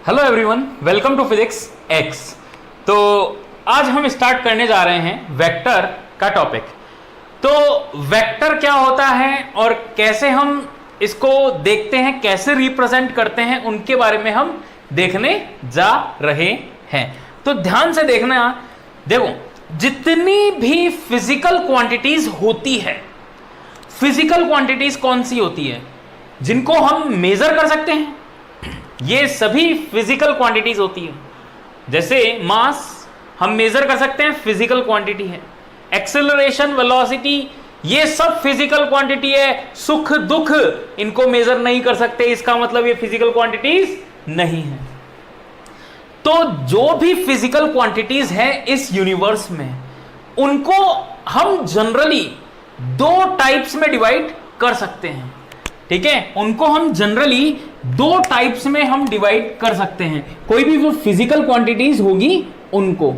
Hello everyone, welcome to physics X. तो आज हम स्टार्ट करने जा रहे हैं वेक्टर का टॉपिक। तो वेक्टर क्या होता है और कैसे हम इसको देखते हैं, कैसे रिप्रेजेंट करते हैं, उनके बारे में हम देखने जा रहे हैं। तो ध्यान से देखना, देखो जितनी भी फिजिकल क्वांटिटीज होती है, फिजिकल क्वांटिटीज कौन सी होती है जिनको हम मेजर कर सकते हैं, ये सभी फिजिकल क्वांटिटीज होती है। जैसे मास हम मेजर कर सकते हैं, फिजिकल क्वांटिटी है। एक्सेलरेशन, वेलोसिटी, ये सब फिजिकल क्वांटिटी है। सुख दुख इनको मेजर नहीं कर सकते, इसका मतलब ये फिजिकल क्वांटिटीज नहीं है। तो जो भी फिजिकल क्वांटिटीज हैं इस यूनिवर्स में, उनको हम जनरली दो टाइप्स में डिवाइड कर सकते हैं। ठीक है, उनको हम जनरली दो टाइप्स में हम डिवाइड कर सकते हैं। कोई भी वो फिजिकल क्वांटिटीज होगी उनको,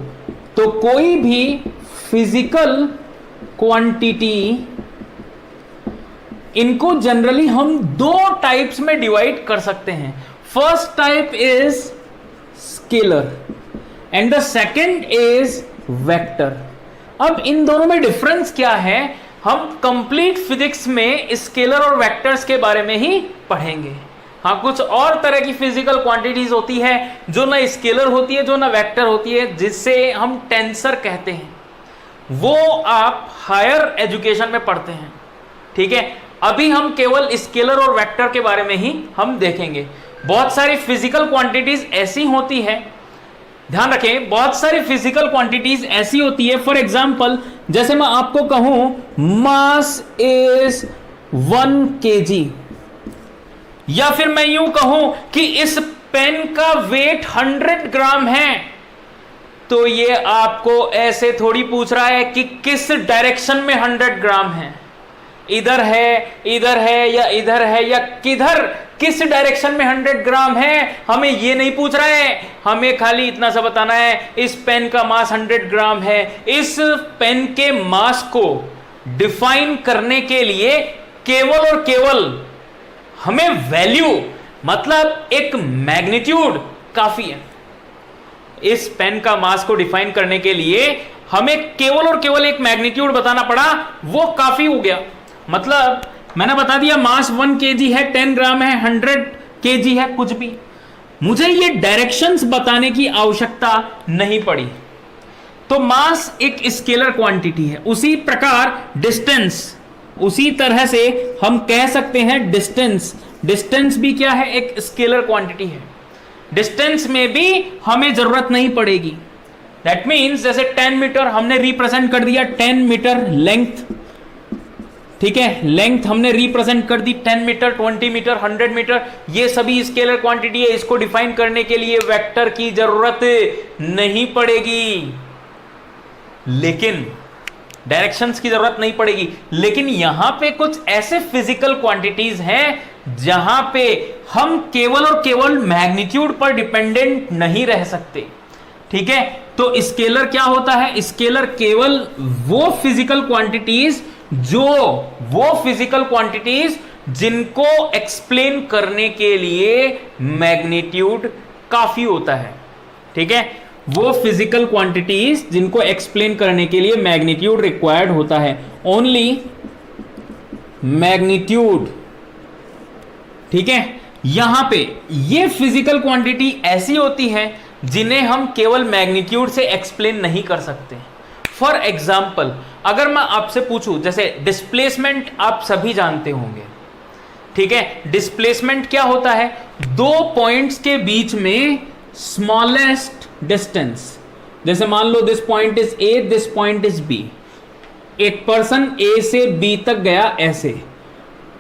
तो कोई भी फिजिकल क्वांटिटी, इनको जनरली हम दो टाइप्स में डिवाइड कर सकते हैं। First type is scalar and the second is vector. अब इन दोनों में डिफरेंस क्या है, हम कंप्लीट फिजिक्स में स्केलर और वेक्टर्स के बारे में ही पढ़ेंगे। हाँ, कुछ और तरह की फिजिकल क्वांटिटीज होती है जो ना स्केलर होती है, जो ना वेक्टर होती है, जिससे हम टेंसर कहते हैं। वो आप हायर एजुकेशन में पढ़ते हैं। ठीक है, अभी हम केवल स्केलर और वेक्टर के बारे में ही हम देखेंगे। बहुत सारी फिजिकल क्वांटिटीज ऐसी होती है, ध्यान रखें, बहुत सारी फिजिकल क्वांटिटीज ऐसी होती है। फॉर एग्जाम्पल, जैसे मैं आपको कहूं मास इज 1 kg, या फिर मैं यूं कहूं कि इस पेन का वेट 100 ग्राम है, तो ये आपको ऐसे थोड़ी पूछ रहा है कि किस डायरेक्शन में 100 ग्राम है, इधर है या इधर है, या किधर, किस डायरेक्शन में 100 ग्राम है, हमें ये नहीं पूछ रहा है। हमें खाली इतना सा बताना है इस पेन का मास 100 ग्राम है। इस पेन के मास को डिफाइन करने के लिए केवल और केवल हमें वैल्यू, मतलब एक मैग्नीट्यूड काफी है। इस पेन का मास को डिफाइन करने के लिए हमें केवल और केवल एक मैग्नीट्यूड बताना पड़ा, वो काफी हो गया। मतलब मैंने बता दिया मास 1 kg है, 10 ग्राम है, 100 kg है, कुछ भी, मुझे ये डायरेक्शंस बताने की आवश्यकता नहीं पड़ी। तो मास एक स्केलर क्वांटिटी है। उसी प्रकार डिस्टेंस, उसी तरह से हम कह सकते हैं डिस्टेंस, डिस्टेंस भी क्या है, एक स्केलर क्वांटिटी है। डिस्टेंस में भी हमें जरूरत नहीं पड़ेगी। दैट मीन्स जैसे 10 मीटर हमने रिप्रेजेंट कर दिया, 10 मीटर लेंथ, ठीक है, लेंथ हमने रिप्रेजेंट कर दी 10 मीटर, 20 मीटर, 100 मीटर, ये सभी स्केलर क्वांटिटी है। इसको डिफाइन करने के लिए वेक्टर की जरूरत नहीं पड़ेगी, लेकिन डायरेक्शंस की जरूरत नहीं पड़ेगी। लेकिन यहां पे कुछ ऐसे फिजिकल क्वांटिटीज हैं जहां पे हम केवल और केवल मैग्नीट्यूड पर डिपेंडेंट नहीं रह सकते। ठीक है, तो स्केलर क्या होता है, स्केलर केवल वो फिजिकल क्वांटिटीज, जिनको एक्सप्लेन करने के लिए मैग्नीट्यूड काफी होता है। ठीक है, वो फिजिकल क्वांटिटीज जिनको एक्सप्लेन करने के लिए मैग्नीट्यूड रिक्वायर्ड होता है, ओनली मैग्नीट्यूड। ठीक है, यहां पे ये फिजिकल क्वांटिटी ऐसी होती है जिन्हें हम केवल मैग्नीट्यूड से एक्सप्लेन नहीं कर सकते। फॉर एग्जाम्पल, अगर मैं आपसे पूछूं, जैसे डिस्प्लेसमेंट आप सभी जानते होंगे। ठीक है, डिस्प्लेसमेंट क्या होता है, दो पॉइंट्स के बीच में स्मॉलेस्ट डिस्टेंस। जैसे मान लो this point is A, this point is B, एक पर्सन ए से बी तक गया ऐसे,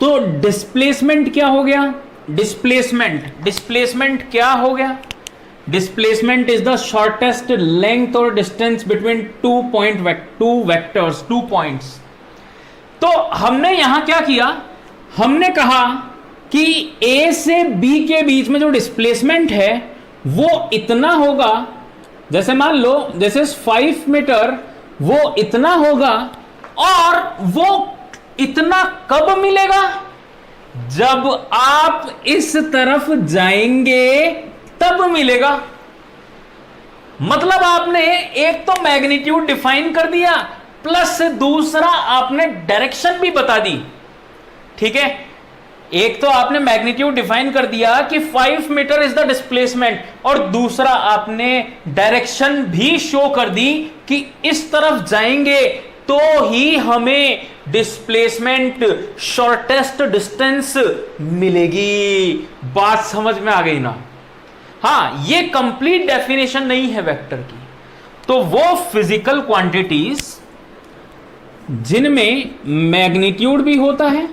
तो डिस्प्लेसमेंट क्या हो गया, डिस्प्लेसमेंट क्या हो गया, displacement is the shortest length और distance between two vectors, 2 points. तो हमने यहां क्या किया, हमने कहा कि ए से बी के बीच में जो डिस्प्लेसमेंट है वो इतना होगा, जैसे मान लो दिस इज 5 मीटर, वो इतना होगा। और वो इतना कब मिलेगा, जब आप इस तरफ जाएंगे तब मिलेगा। मतलब आपने एक तो मैग्नीट्यूड डिफाइन कर दिया, प्लस दूसरा आपने डायरेक्शन भी बता दी। ठीक है, एक तो आपने मैग्नीट्यूड डिफाइन कर दिया कि 5 मीटर इज द डिस्प्लेसमेंट, और दूसरा आपने डायरेक्शन भी शो कर दी कि इस तरफ जाएंगे तो ही हमें डिस्प्लेसमेंट शॉर्टेस्ट डिस्टेंस मिलेगी। बात समझ में आ गई ना? हाँ, ये कंप्लीट डेफिनेशन नहीं है वेक्टर की। तो वो फिजिकल क्वांटिटीज जिनमें मैग्नीट्यूड भी होता है,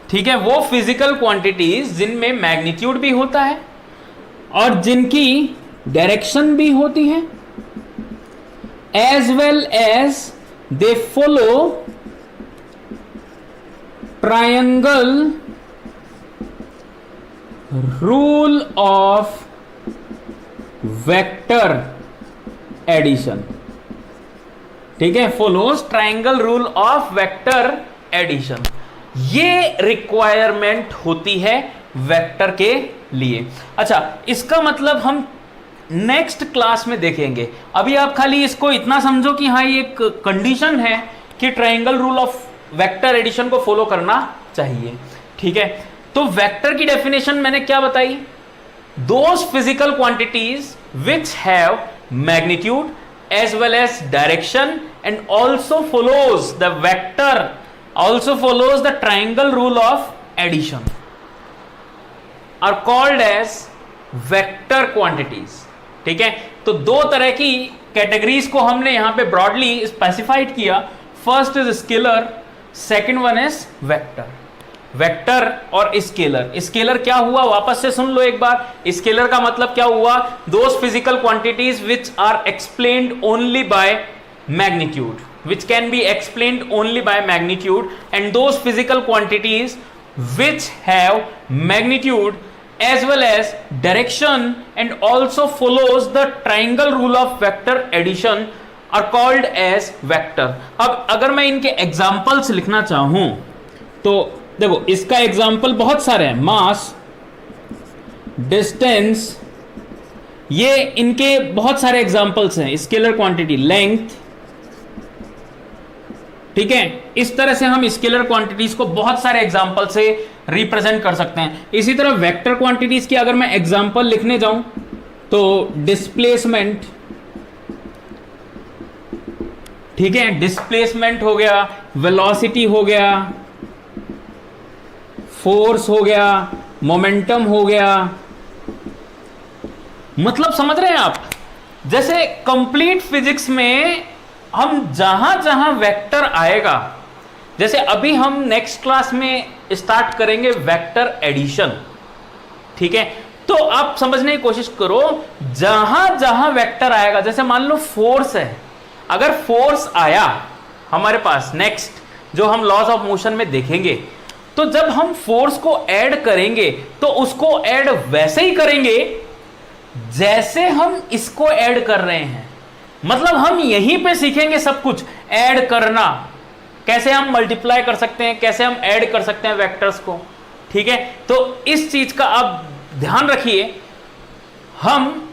ठीक है, वो फिजिकल क्वांटिटीज जिनमें मैग्नीट्यूड भी होता है और जिनकी डायरेक्शन भी होती है, as well as they follow triangle rule of vector addition. ठीक है, follows triangle rule of vector addition. ये रिक्वायरमेंट होती है वेक्टर के लिए। अच्छा, इसका मतलब हम नेक्स्ट क्लास में देखेंगे। अभी आप खाली इसको इतना समझो कि हाँ, ये एक कंडीशन है कि triangle rule of vector addition को फॉलो करना चाहिए। ठीक है, तो वेक्टर की डेफिनेशन मैंने क्या बताई? Those physical quantities which have magnitude as well as direction and also follows the vector, also follows the triangle rule of addition, are called as vector quantities। ठीक है, तो दो तरह की कैटेगरीज को हमने यहां पे ब्रॉडली स्पेसिफाइड किया। First is scalar, second one is vector. Vector और स्केलर। स्केलर क्या हुआ, वापस से सुन लो एक बार। स्केलर का मतलब क्या हुआ? Those physical quantities which are explained only by magnitude, which can be explained only by magnitude, and those physical quantities which have magnitude as well as direction and also follows the triangle rule of vector addition are called as vector। अब अगर मैं इनके examples लिखना चाहूं तो देखो, इसका example बहुत सारे हैं। मास, डिस्टेंस, ये इनके बहुत सारे एग्जाम्पल्स हैं। स्केलर क्वांटिटी, लेंथ, ठीक है, इस तरह से हम स्केलर क्वांटिटीज को बहुत सारे एग्जाम्पल से रिप्रेजेंट कर सकते हैं। इसी तरह वेक्टर क्वांटिटीज की अगर मैं एग्जाम्पल लिखने जाऊं तो डिस्प्लेसमेंट, ठीक है, डिस्प्लेसमेंट हो गया, वेलोसिटी हो गया, फोर्स हो गया, मोमेंटम हो गया। मतलब समझ रहे हैं आप? जैसे कंप्लीट फिजिक्स में हम जहां जहां वेक्टर आएगा, जैसे अभी हम नेक्स्ट क्लास में स्टार्ट करेंगे वेक्टर एडिशन। ठीक है, तो आप समझने की कोशिश करो, जहां जहां वेक्टर आएगा, जैसे मान लो फोर्स है, अगर फोर्स आया हमारे पास, नेक्स्ट जो हम लॉज ऑफ मोशन में देखेंगे, तो जब हम फोर्स को ऐड करेंगे तो उसको ऐड वैसे ही करेंगे जैसे हम इसको ऐड कर रहे हैं। मतलब हम यहीं पे सीखेंगे सब कुछ ऐड करना, कैसे हम मल्टीप्लाई कर सकते हैं, कैसे हम ऐड कर सकते हैं वेक्टर्स को। ठीक है, तो इस चीज का आप ध्यान रखिए। हम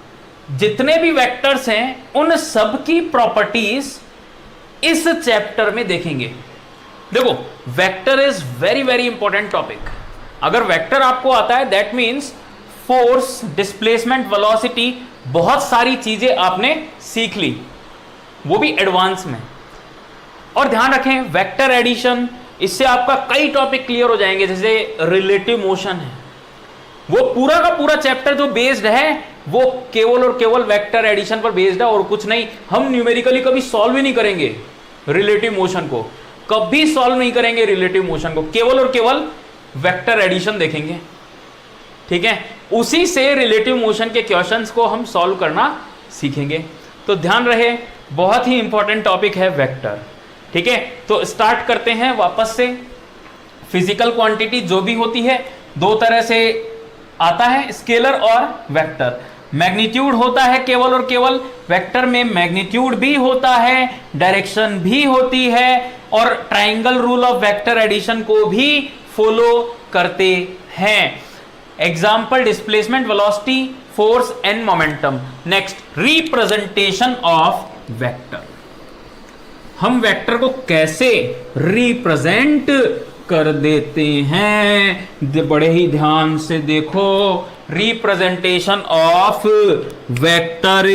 जितने भी वेक्टर्स हैं उन सब की प्रॉपर्टीज इस चैप्टर में देखेंगे। देखो, vector is very very important topic. अगर वेक्टर आपको आता है, that means force, displacement, velocity, बहुत सारी चीजें आपने सीख ली, वो भी एडवांस में। और ध्यान रखें, वेक्टर एडिशन, इससे आपका कई टॉपिक क्लियर हो जाएंगे। जैसे रिलेटिव मोशन है, वो पूरा का पूरा चैप्टर जो बेस्ड है वो केवल और केवल वेक्टर एडिशन पर बेस्ड है और कुछ नहीं। हम न्यूमेरिकली कभी सॉल्व ही नहीं करेंगे रिलेटिव मोशन को, कभी सॉल्व नहीं करेंगे रिलेटिव मोशन को, केवल और केवल वेक्टर एडिशन देखेंगे। ठीक है, उसी से रिलेटिव मोशन के क्वेश्चंस को हम सॉल्व करना सीखेंगे। तो ध्यान रहे, बहुत ही इंपॉर्टेंट टॉपिक है वेक्टर। ठीक है, तो स्टार्ट करते हैं वापस से। फिजिकल क्वांटिटी जो भी होती है दो तरह से आता है, स्केलर और वेक्टर। मैग्नीट्यूड होता है केवल और केवल, वेक्टर में मैग्नीट्यूड भी होता है, डायरेक्शन भी होती है, और triangle rule of vector addition को भी फॉलो करते हैं। Example displacement, velocity, force and momentum. Next, representation of vector. हम वेक्टर को कैसे रिप्रेजेंट कर देते हैं, बड़े ही ध्यान से देखो। Representation of vector,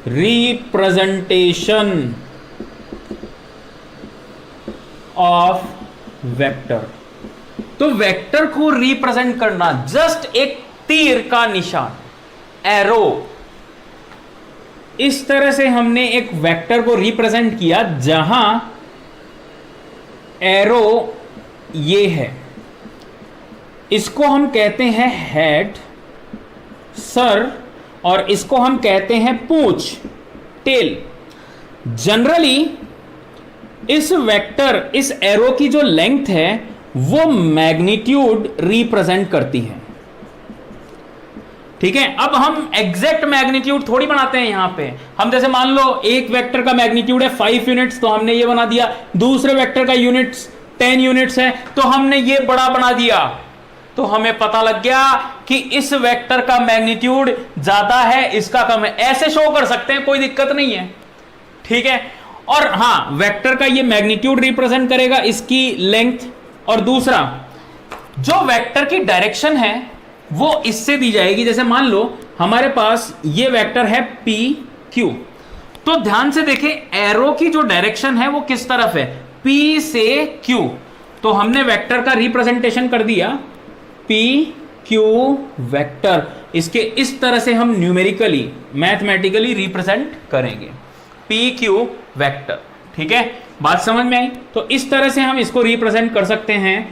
representation of vector. तो वेक्टर को रिप्रेजेंट करना जस्ट एक तीर का निशान, एरो, इस तरह से हमने एक वेक्टर को रिप्रेजेंट किया जहां एरो ये है, इसको हम कहते हैं हेड, सर, और इसको हम कहते हैं पूंछ, टेल। जनरली इस वेक्टर, इस एरो की जो लेंथ है वो मैग्नीट्यूड रिप्रेजेंट करती है। ठीक है, अब हम एग्जैक्ट मैग्नीट्यूड थोड़ी बनाते हैं यहां पे। हम जैसे मान लो एक वेक्टर का मैग्नीट्यूड है 5 यूनिट्स, तो हमने ये बना दिया। दूसरे वेक्टर का यूनिट्स 10 यूनिट्स है, तो हमने ये बड़ा बना दिया। तो हमें पता लग गया कि इस वेक्टर का मैग्नीट्यूड ज्यादा है, इसका कम है। ऐसे शो कर सकते हैं, कोई दिक्कत नहीं है। ठीक है, और हां, वेक्टर का ये मैग्नीट्यूड रिप्रेजेंट करेगा इसकी लेंथ, और दूसरा जो वेक्टर की डायरेक्शन है वो इससे दी जाएगी। जैसे मान लो हमारे पास ये वेक्टर है पी क्यू, तो ध्यान से देखें एरो की जो डायरेक्शन है वो किस तरफ है, पी से क्यू। तो हमने वेक्टर का रिप्रेजेंटेशन कर दिया पी क्यू वेक्टर। इसके इस तरह से हम न्यूमेरिकली, मैथमेटिकली रिप्रेजेंट करेंगे पी क्यू वेक्टर। ठीक है, बात समझ में आई? तो इस तरह से हम इसको रिप्रेजेंट कर सकते हैं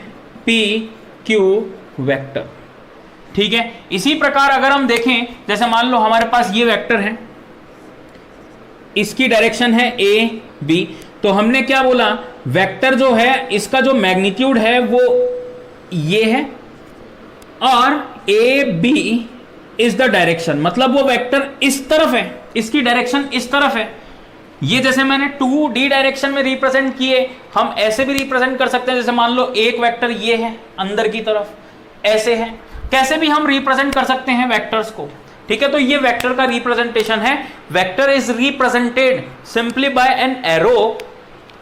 पी क्यू वेक्टर। ठीक है, इसी प्रकार अगर हम देखें, जैसे मान लो हमारे पास ये वेक्टर है, इसकी डायरेक्शन है ए बी, तो हमने क्या बोला, वेक्टर जो है इसका जो मैग्नीट्यूड है वो ये है, और A B is the direction, मतलब वो वेक्टर इस तरफ है, इसकी डायरेक्शन इस तरफ है। ये जैसे मैंने 2D डायरेक्शन में रिप्रेजेंट किए, हम ऐसे भी रिप्रेजेंट कर सकते हैं। जैसे मान लो एक वेक्टर ये है अंदर की तरफ, ऐसे है, कैसे भी हम रिप्रेजेंट कर सकते हैं वेक्टर्स को। ठीक है, तो ये वेक्टर का रिप्रेजेंटेशन है। Vector is represented simply by an arrow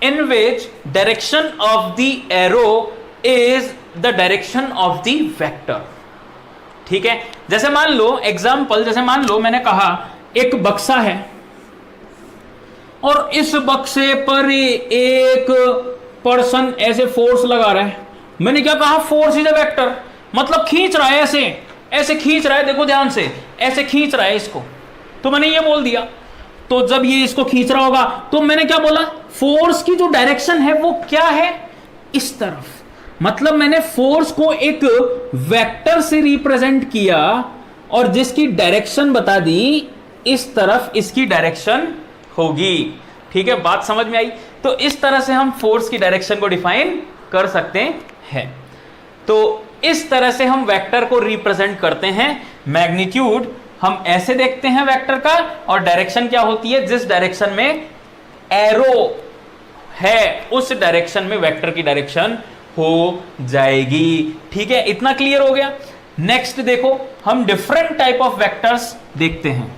in which direction of the arrow is the direction of the vector. ठीक है, जैसे मान लो एग्जांपल, जैसे मान लो मैंने कहा एक बक्सा है और इस बक्से पर एक पर्सन ऐसे फोर्स लगा रहा है। मैंने क्या कहा, फोर्स इज अ वेक्टर, मतलब खींच रहा है, ऐसे ऐसे खींच रहा है, देखो ध्यान से, ऐसे खींच रहा है इसको, तो मैंने ये बोल दिया। तो जब ये इसको खींच रहा होगा तो मैंने क्या बोला, फोर्स की जो डायरेक्शन है वो क्या है, इस तरफ। मतलब मैंने फोर्स को एक वेक्टर से रिप्रेजेंट किया और जिसकी डायरेक्शन बता दी, इस तरफ इसकी डायरेक्शन होगी। ठीक है, बात समझ में आई? तो इस तरह से हम फोर्स की डायरेक्शन को डिफाइन कर सकते हैं। तो इस तरह से हम वेक्टर को रिप्रेजेंट करते हैं। मैग्नीट्यूड हम ऐसे देखते हैं वेक्टर का, और डायरेक्शन क्या होती है, जिस डायरेक्शन में एरो है उस डायरेक्शन में वेक्टर की डायरेक्शन हो जाएगी। ठीक है, इतना क्लियर हो गया? नेक्स्ट देखो, हम डिफरेंट टाइप ऑफ वेक्टर्स देखते हैं।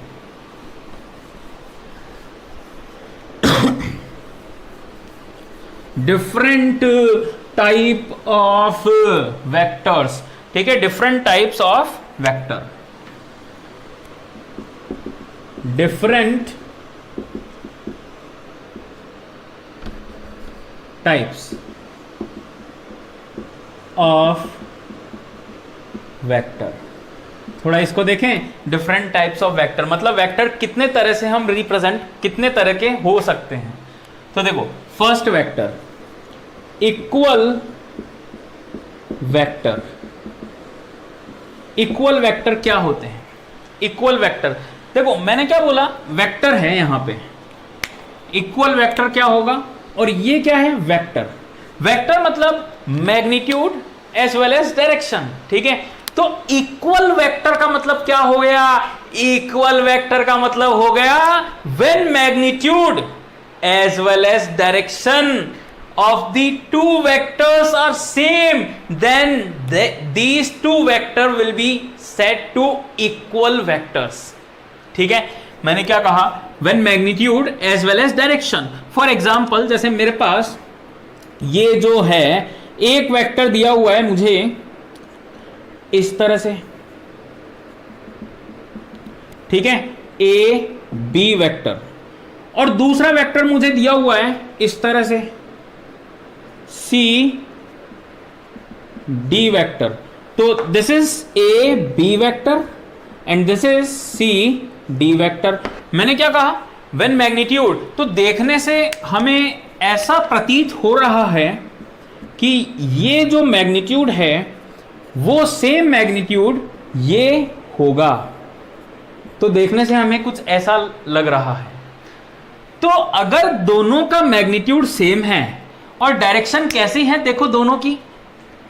Different type of vectors. ठीक है, different types of vector, different types of vector. थोड़ा इसको देखें, डिफरेंट टाइप्स ऑफ वेक्टर मतलब वेक्टर कितने तरह से हम रिप्रेजेंट, कितने तरह के हो सकते हैं। तो देखो, first vector equal vector. Equal vector क्या होते हैं? इक्वल वेक्टर, देखो मैंने क्या बोला, वेक्टर है यहां पे, इक्वल वेक्टर क्या होगा, और ये क्या है, वेक्टर। वेक्टर मतलब magnitude as well as direction. ठीक है, तो इक्वल वेक्टर का मतलब क्या हो गया, इक्वल वेक्टर का मतलब हो गया when magnitude as well as direction of the two vectors are same, then these two vector will be set to equal vectors. ठीक है, मैंने क्या कहा, when magnitude as well as direction. For example, जैसे मेरे पास ये जो है एक वेक्टर दिया हुआ है मुझे इस तरह से, ठीक है, ए बी वेक्टर, और दूसरा वेक्टर मुझे दिया हुआ है इस तरह से सी डी वेक्टर. तो this is A B vector and this is C D vector. मैंने क्या कहा, व्हेन मैग्नीट्यूड, तो देखने से हमें ऐसा प्रतीत हो रहा है कि ये जो मैग्नीट्यूड है वो सेम मैग्नीट्यूड ये होगा. तो देखने से हमें कुछ ऐसा लग रहा है. तो अगर दोनों का मैग्नीट्यूड सेम है और डायरेक्शन कैसी है, देखो दोनों की,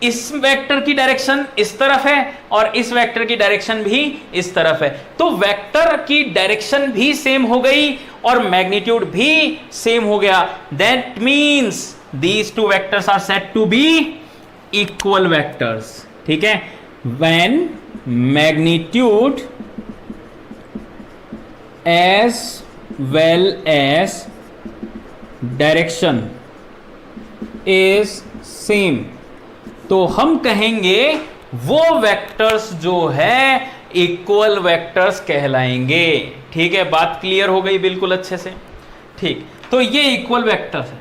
इस वेक्टर की डायरेक्शन इस तरफ है और इस वेक्टर की डायरेक्शन भी इस तरफ है, तो वेक्टर की डायरेक्शन भी सेम हो गई और मैग्नीट्यूड भी सेम हो गया. That means these two vectors are said to be equal vectors. ठीक है, when magnitude as well as direction is same, तो हम कहेंगे वो वेक्टर्स जो है इक्वल वेक्टर्स कहलाएंगे. ठीक है, बात क्लियर हो गई बिल्कुल अच्छे से. ठीक, तो ये इक्वल वेक्टर्स है.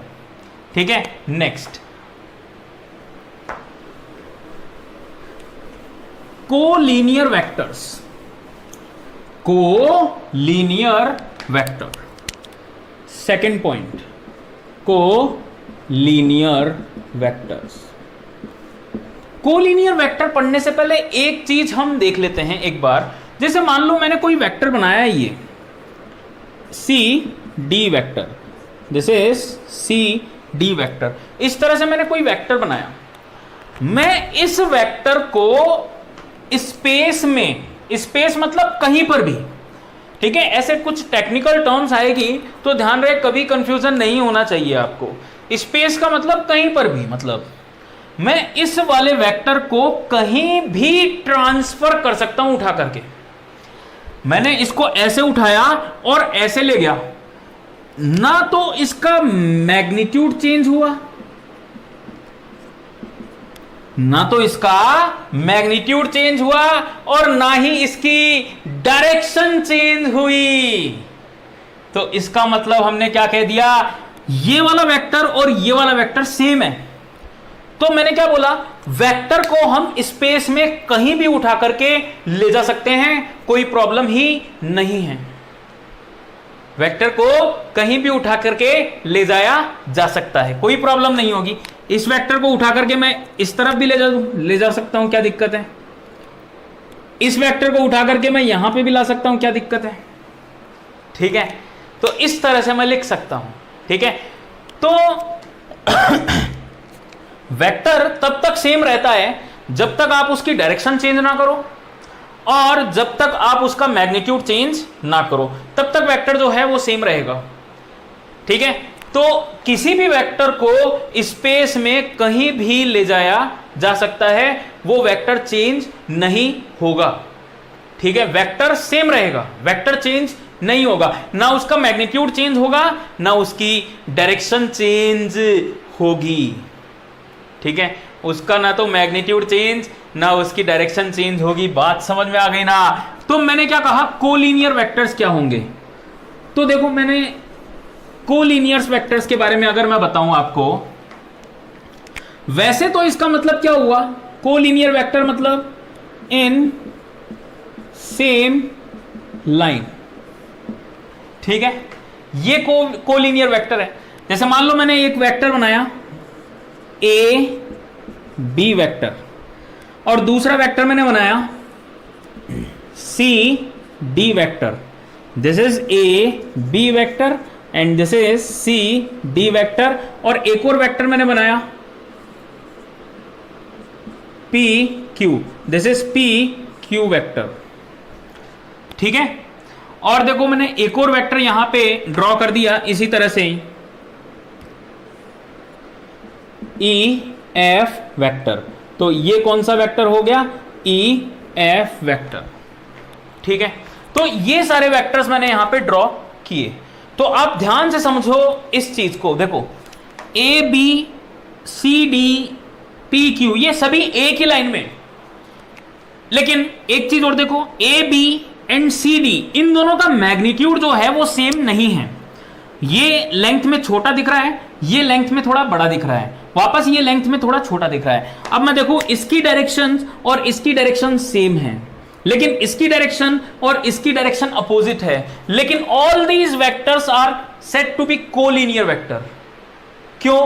ठीक है, next collinear vectors. Collinear vector, second point, collinear vectors. Collinear vector पढ़ने से पहले एक चीज हम देख लेते हैं एक बार. जैसे मान लो मैंने कोई वेक्टर बनाया है, ये C D vector, this is C D vector. इस तरह से मैंने कोई वेक्टर बनाया. मैं इस वेक्टर को स्पेस में, स्पेस मतलब कहीं पर भी, ठीक है, ऐसे कुछ टेक्निकल टर्म्स आएगी तो ध्यान रहे, कभी कंफ्यूजन नहीं होना चाहिए आपको. स्पेस का मतलब कहीं पर भी, मतलब मैं इस वाले वेक्टर को कहीं भी ट्रांसफर कर सकता हूं उठा करके. मैंने इसको ऐसे उठाया और ऐसे ले गया, ना तो इसका मैग्नीट्यूड चेंज हुआ, ना तो इसका मैग्नीट्यूड चेंज हुआ और ना ही इसकी डायरेक्शन चेंज हुई. तो इसका मतलब हमने क्या कह दिया, ये वाला वेक्टर और ये वाला वेक्टर सेम है. तो मैंने क्या बोला, वेक्टर को हम स्पेस में कहीं भी उठा करके ले जा सकते हैं, कोई प्रॉब्लम ही नहीं है. वेक्टर को कहीं भी उठा करके ले जाया जा सकता है, कोई प्रॉब्लम नहीं होगी. इस वेक्टर को उठा करके मैं इस तरफ भी ले जा सकता हूं, क्या दिक्कत है. इस वेक्टर को उठा करके मैं यहां पे भी ला सकता हूं, क्या दिक्कत है. ठीक है, तो इस तरह से मैं लिख सकता हूं. ठीक है, तो वेक्टर तब तक सेम रहता है जब तक आप उसकी डायरेक्शन चेंज ना करो और जब तक आप उसका मैग्नीट्यूड चेंज ना करो, तब तक वेक्टर जो है वो सेम रहेगा. ठीक है, तो किसी भी वेक्टर को स्पेस में कहीं भी ले जाया जा सकता है, वो वेक्टर चेंज नहीं होगा. ठीक है, वेक्टर सेम रहेगा, वेक्टर चेंज नहीं होगा, ना उसका मैग्नीट्यूड चेंज होगा ना उसकी डायरेक्शन चेंज होगी. ठीक है, उसका ना तो मैग्नीट्यूड चेंज ना उसकी डायरेक्शन चेंज होगी. बात समझ में आ गई ना. तो मैंने क्या कहा, कोलिनियर वेक्टर्स क्या होंगे. तो देखो, मैंने कोलिनियर वेक्टर्स के बारे में अगर मैं बताऊं आपको, वैसे तो इसका मतलब क्या हुआ, कोलिनियर वेक्टर मतलब इन सेम लाइन. ठीक है, ये कोलिनियर वेक्टर है. जैसे मान लो मैंने एक वेक्टर बनाया ए बी वेक्टर और दूसरा वेक्टर मैंने बनाया C D vector. This is A B vector and this is C D vector. और एक और वेक्टर मैंने बनाया P Q, this is P Q vector. ठीक है, और देखो मैंने एक और वेक्टर यहां पे ड्रॉ कर दिया इसी तरह से ही. E F vector. तो ये कौन सा वेक्टर हो गया? E F vector. ठीक है, तो ये सारे वेक्टर्स मैंने यहां पे ड्रॉ किए। तो आप ध्यान से समझो इस चीज को, देखो A B C D P Q ये सभी एक ही लाइन में, लेकिन एक चीज और देखो, A B and C D इन दोनों का मैग्नीट्यूड जो है वो सेम नहीं है। ये लेंथ में छोटा दिख रहा है, ये लेंथ में थोड़ा बड़ा दिख रहा है, वापस ये लेंथ में थोड़ा छोटा दिख रहा है। अब मैं देखो इसकी डायरेक्शन और इसकी डायरेक्शन सेम है, लेकिन इसकी डायरेक्शन और इसकी डायरेक्शन अपोजिट है, लेकिन all these vectors are said to be collinear vector. क्यों?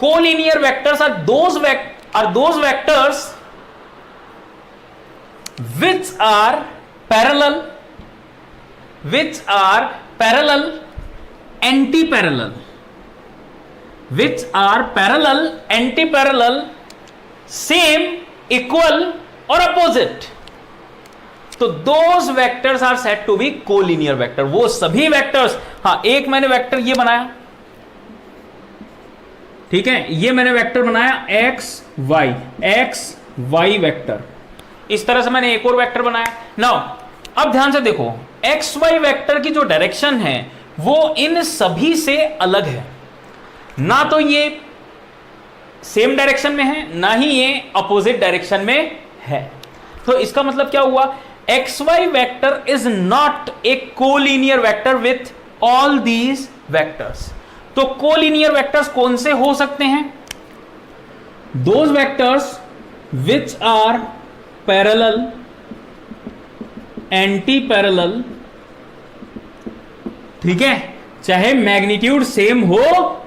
Collinear vectors are those vectors which are parallel anti-parallel, which are parallel anti-parallel, same, equal और opposite। तो those vectors are said to be collinear vector। वो सभी vectors, हाँ एक मैंने vector ये बनाया, ठीक है, ये मैंने वेक्टर बनाया एक्स वाई वेक्टर। इस तरह से मैंने एक और वेक्टर बनाया। नाउ अब ध्यान से देखो, एक्स वाई वेक्टर की जो डायरेक्शन है वो इन सभी से अलग है। ना तो ये सेम डायरेक्शन में है, ना ही ये अपोजिट डायरेक्शन में है। तो इसका मतलब क्या हुआ? X Y vector is not a collinear vector with all these vectors. तो कोलिनियर वेक्टर्स कौन से हो सकते हैं? Those vectors which are parallel anti parallel, ठीक है, चाहे मैग्नीट्यूड सेम हो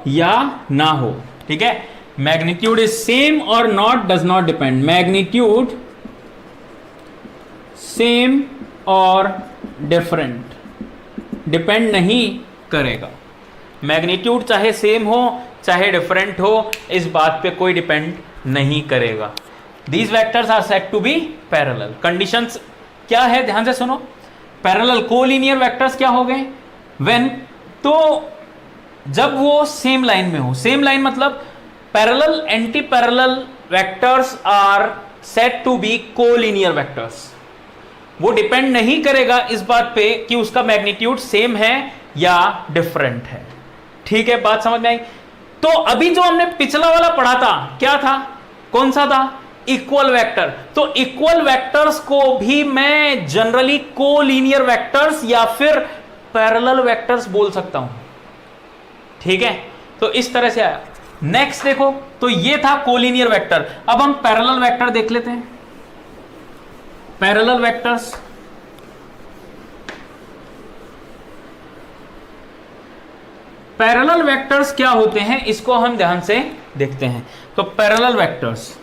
या ना हो। ठीक है, मैग्नीट्यूड इज सेम और not does not depend, magnitude same और डिफरेंट डिपेंड नहीं करेगा। मैग्नीट्यूड चाहे सेम हो चाहे डिफरेंट हो, इस बात पे कोई डिपेंड नहीं करेगा। These vectors are said to be parallel। Conditions क्या है ध्यान से सुनो। पैरेलल कोलिनियर वेक्टर्स क्या हो गए? When, तो जब वो सेम लाइन में हो, सेम लाइन मतलब parallel anti parallel vectors are said to be collinear vectors. वो डिपेंड नहीं करेगा इस बात पे कि उसका मैग्नीट्यूड सेम है या डिफरेंट है। ठीक है, बात समझ में आई? तो अभी जो हमने पिछला वाला पढ़ा था क्या था? कौन सा था? Equal vector. तो इक्वल वेक्टर्स को भी मैं जनरली कोलिनियर वेक्टर्स या फिर पैरेलल वेक्टर्स बोल सकता हूं। ठीक है, तो इस तरह से आया। नेक्स्ट देखो, तो ये था कोलिनियर वेक्टर। अब हम पैरेलल वेक्टर देख लेते हैं। पैरेलल वेक्टर्स, पैरेलल वेक्टर्स क्या होते हैं इसको हम ध्यान से देखते हैं। तो पैरेलल वेक्टर्स,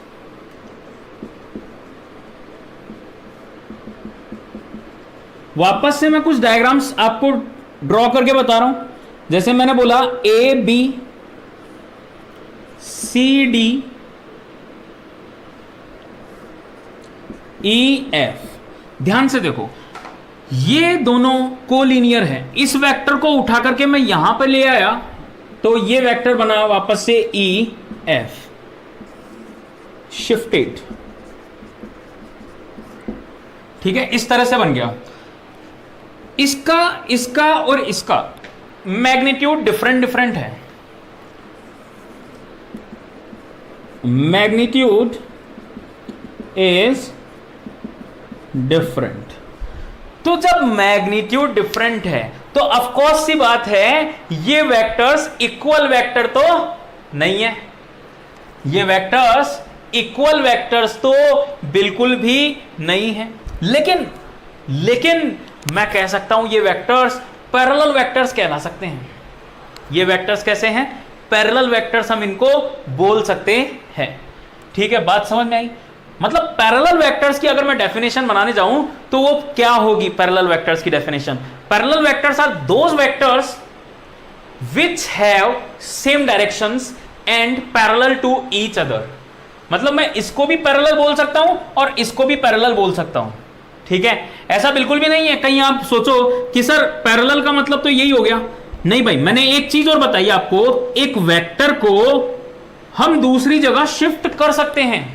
वापस से मैं कुछ डायग्राम्स आपको ड्रॉ करके बता रहा हूं। जैसे मैंने बोला A B C D E F, ध्यान से देखो ये दोनों कोलिनियर है। इस वेक्टर को उठा करके मैं यहां पर ले आया तो ये वेक्टर बना वापस से ई एफ, शिफ्टेड। ठीक है, इस तरह से बन गया। इसका और इसका मैग्नीट्यूड डिफरेंट है। Magnitude is different. तो जब मैग्नीट्यूड डिफरेंट है तो ऑफ कोर्स सी बात है ये वेक्टर्स इक्वल वेक्टर तो नहीं है। ये वेक्टर्स इक्वल वेक्टर्स तो बिल्कुल भी नहीं है। लेकिन मैं कह सकता हूं ये वेक्टर्स पैरेलल वेक्टर्स कहला सकते हैं। ये वेक्टर्स कैसे हैं? पैरेलल वेक्टर्स हम इनको बोल सकते हैं। ठीक है, बात समझ में आई? मतलब पैरेलल वेक्टर्स की अगर मैं डेफिनेशन बनाने जाऊं तो वो क्या होगी? पैरेलल वेक्टर्स की definition, parallel vectors are those vectors which have same directions and parallel to each other. मतलब मैं इसको भी पैरेलल बोल सकता हूं और इसको भी पैरेलल बोल सकता हूं। ठीक है, ऐसा बिल्कुल भी नहीं है कहीं आप सोचो कि सर पैरेलल का मतलब तो यही हो गया। नहीं भाई, मैंने एक चीज और बताई आपको, एक वेक्टर को हम दूसरी जगह शिफ्ट कर सकते हैं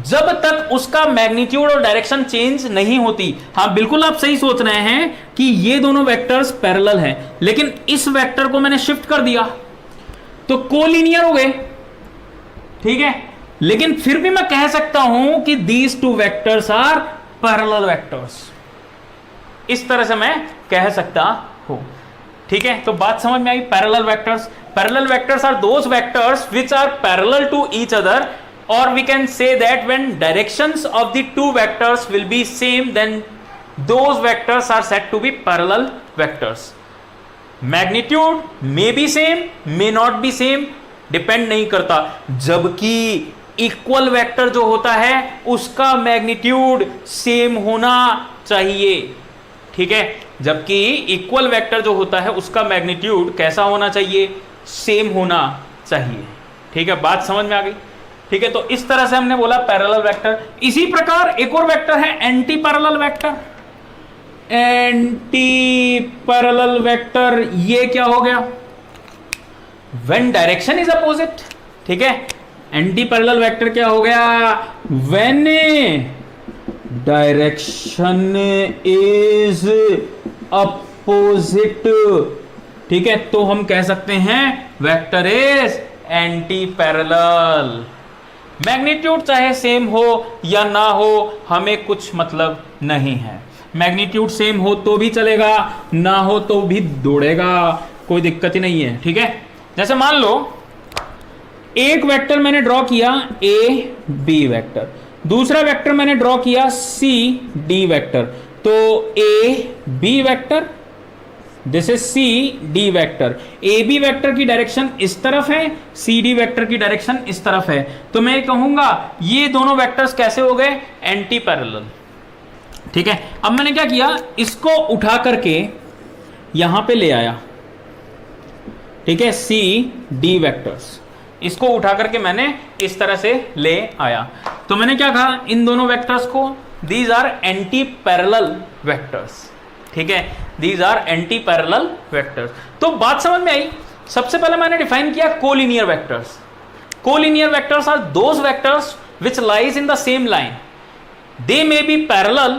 जब तक उसका मैग्नीट्यूड और डायरेक्शन चेंज नहीं होती। हाँ बिल्कुल आप सही सोच रहे हैं कि ये दोनों वेक्टर्स पैरेलल हैं, लेकिन इस वेक्टर को मैंने शिफ्ट कर दिया तो कोलिनियर हो गए, ठीक है। लेकिन फिर भी मैं कह सकता हूं कि these two vectors are parallel vectors, इस तरह से मैं कह सकता हूं, ठीक है। तो बात समझ में आई। Parallel vectors are those vectors which are parallel to each other, or we can say that when directions of the two vectors will be same, then those vectors are said to be parallel vectors. Magnitude may be same, may not be same, depend नहीं करता। जबकि equal vector जो होता है उसका magnitude same होना चाहिए, ठीक है। जबकि इक्वल वेक्टर जो होता है उसका मैग्नीट्यूड कैसा होना चाहिए, सेम होना चाहिए, ठीक है। बात समझ में आ गई, ठीक है। तो इस तरह से हमने बोला पैरेलल वेक्टर। इसी प्रकार एक और वेक्टर है anti parallel vector. Anti parallel vector ये क्या हो गया, व्हेन डायरेक्शन इज अपोजिट, ठीक है। एंटी पैरेलल वेक्टर क्या हो गया, व्हेन डायरेक्शन इज अपोजिट, ठीक है। तो हम कह सकते हैं vector is anti parallel. Magnitude चाहे सेम हो या ना हो हमें कुछ मतलब नहीं है, मैग्नीट्यूड सेम हो तो भी चलेगा, ना हो तो भी दौड़ेगा, कोई दिक्कत ही नहीं है, ठीक है। जैसे मान लो एक वेक्टर मैंने ड्रॉ किया ए बी वेक्टर, दूसरा वेक्टर मैंने ड्रॉ किया सी डी वेक्टर, तो A B vector this is C D vector, A B vector की डायरेक्शन इस तरफ है, सी डी वेक्टर की डायरेक्शन इस तरफ है, तो मैं कहूंगा ये दोनों वेक्टर्स कैसे हो गए, एंटी पैरेलल, ठीक है। अब मैंने क्या किया, इसको उठा करके यहां पे ले आया, ठीक है, सी डी वेक्टर्स, इसको उठा करके मैंने इस तरह से ले आया, तो मैंने क्या कहा इन दोनों वेक्टर्स को, these are anti parallel vectors, ठीक है, these are anti parallel vectors. तो बात समझ में आई। सबसे पहले मैंने डिफाइन किया collinear vectors. Collinear vectors are those vectors which lies in the same line, they may be parallel,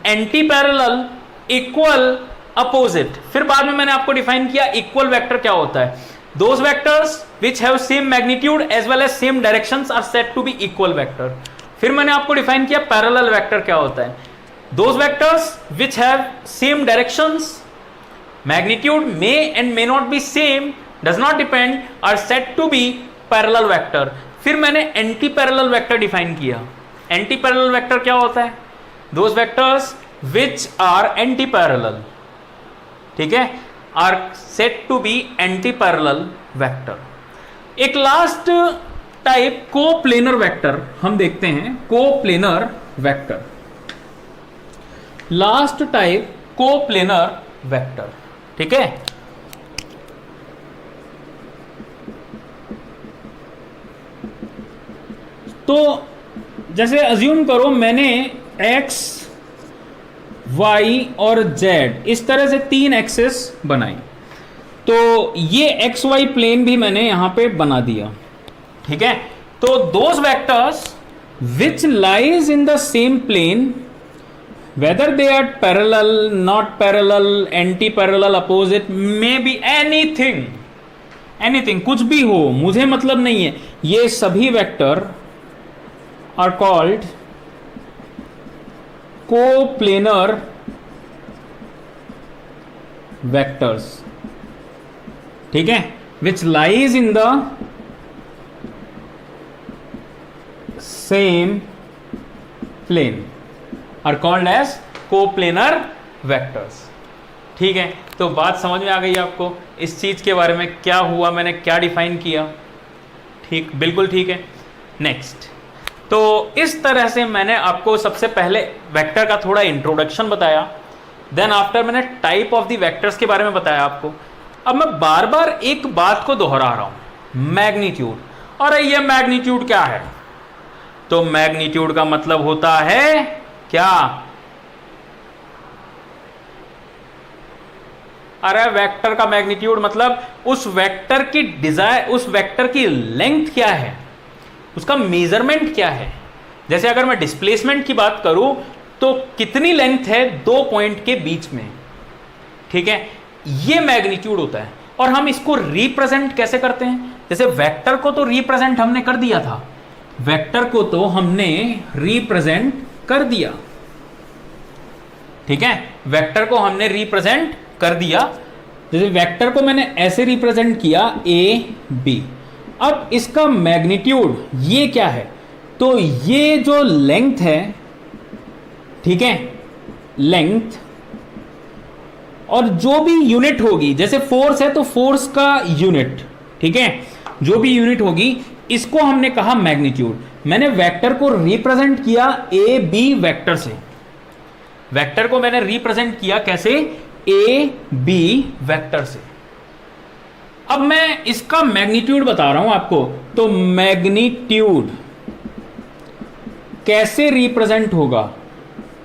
anti parallel, equal, opposite. फिर बाद में मैंने आपको डिफाइन किया इक्वल वेक्टर क्या होता है, those vectors which have same magnitude as well as same directions are said to be equal vector. फिर मैंने आपको डिफाइन किया पैरेलल वेक्टर क्या होता है, those vectors which have same directions, magnitude may and may not be same, does not depend, are said to be parallel vector। फिर मैंने anti parallel vector define किया। एंटी पैरेलल वेक्टर क्या होता है, those vectors which are anti parallel, ठीक है, are said to be anti parallel vector. एक last type coplanar vector हम देखते हैं, coplanar vector, last type coplanar vector, ठीक है। तो जैसे अज्यूम करो मैंने x, y और z इस तरह से तीन एक्सिस बनाई, तो ये एक्स वाई प्लेन भी मैंने यहां पे बना दिया, ठीक है। तो those vectors which lies in the same plane, whether they are parallel, not parallel, anti parallel, opposite, may be anything, anything, कुछ भी हो मुझे मतलब नहीं है, ये सभी vector are called coplanar vectors, ठीक है, which lies in the same plane are called as coplanar vectors, ठीक है। तो बात समझ में आ गई आपको इस चीज के बारे में, क्या हुआ, मैंने क्या डिफाइन किया, ठीक, बिल्कुल ठीक है। नेक्स्ट, तो इस तरह से मैंने आपको सबसे पहले वेक्टर का थोड़ा इंट्रोडक्शन बताया, देन आफ्टर मैंने टाइप ऑफ द वेक्टर्स के बारे में बताया आपको। अब मैं बार बार एक बात को दोहरा रहा हूं, मैग्नीट्यूड। और ये मैग्नीट्यूड क्या है, तो मैग्नीट्यूड का मतलब होता है क्या, अरे वेक्टर का मैग्नीट्यूड मतलब उस वेक्टर की उस वेक्टर की लेंथ क्या है, उसका मेजरमेंट क्या है। जैसे अगर मैं डिस्प्लेसमेंट की बात करूं तो कितनी लेंथ है दो पॉइंट के बीच में, ठीक है, ये मैग्नीट्यूड होता है। और हम इसको रिप्रेजेंट कैसे करते हैं, जैसे वेक्टर को तो रिप्रेजेंट हमने कर दिया था, वेक्टर को तो हमने रिप्रेजेंट कर दिया, ठीक है, वेक्टर को हमने रिप्रेजेंट कर दिया। जैसे वेक्टर को मैंने ऐसे रिप्रेजेंट किया ए बी। अब इसका मैग्नीट्यूड ये क्या है, तो ये जो लेंथ है, ठीक है, लेंथ, और जो भी यूनिट होगी, जैसे फोर्स है तो फोर्स का यूनिट, ठीक है, जो भी यूनिट होगी इसको हमने कहा मैग्नीट्यूड। मैंने वेक्टर को रिप्रेजेंट किया ए बी वेक्टर से, वेक्टर को मैंने रिप्रेजेंट किया कैसे, ए बी वेक्टर से। अब मैं इसका मैग्नीट्यूड बता रहा हूं आपको, तो मैग्नीट्यूड कैसे रिप्रेजेंट होगा,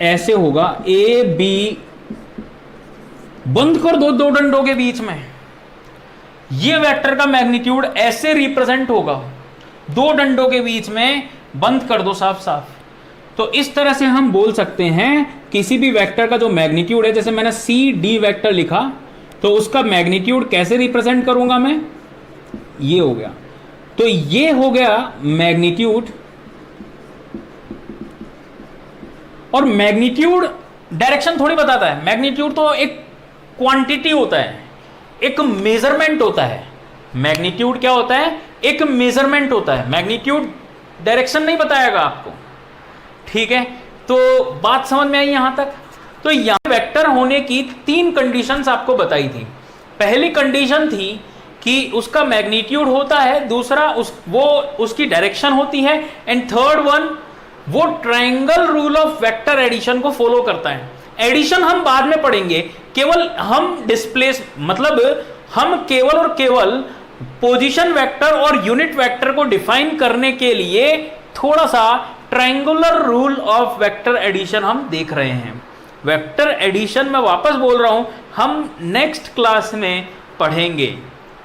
ऐसे होगा, ए बी, बंद कर दो दो डंडों के बीच में, ये वेक्टर का मैग्नीट्यूड ऐसे रिप्रेजेंट होगा, दो डंडों के बीच में बंद कर दो साफ साफ। तो इस तरह से हम बोल सकते हैं किसी भी वेक्टर का जो मैग्नीट्यूड है, जैसे मैंने सी डी वेक्टर लिखा, तो उसका मैग्नीट्यूड कैसे रिप्रेजेंट करूंगा मैं, ये हो गया। तो ये हो गया मैग्नीट्यूड। और मैग्नीट्यूड डायरेक्शन थोड़ी बताता है, मैग्नीट्यूड तो एक क्वांटिटी होता है, एक मेजरमेंट होता है। मैग्नीट्यूड क्या होता है, एक मेजरमेंट होता है, मैग्नीट्यूड डायरेक्शन नहीं बताएगा आपको, ठीक है। तो बात समझ में आई यहां तक। तो यहां वेक्टर होने की तीन कंडीशंस आपको बताई थी। पहली कंडीशन थी कि उसका मैग्नीट्यूड होता है, दूसरा उसकी डायरेक्शन होती है, एंड थर्ड वन वो triangle rule of vector addition को फॉलो करता है। एडिशन हम बाद में पढ़ेंगे, केवल हम हम केवल और केवल पोजीशन वेक्टर और यूनिट वेक्टर को डिफाइन करने के लिए थोड़ा सा triangular rule of vector addition हम देख रहे हैं। वेक्टर एडिशन मैं वापस बोल रहा हूं, हम नेक्स्ट क्लास में पढ़ेंगे,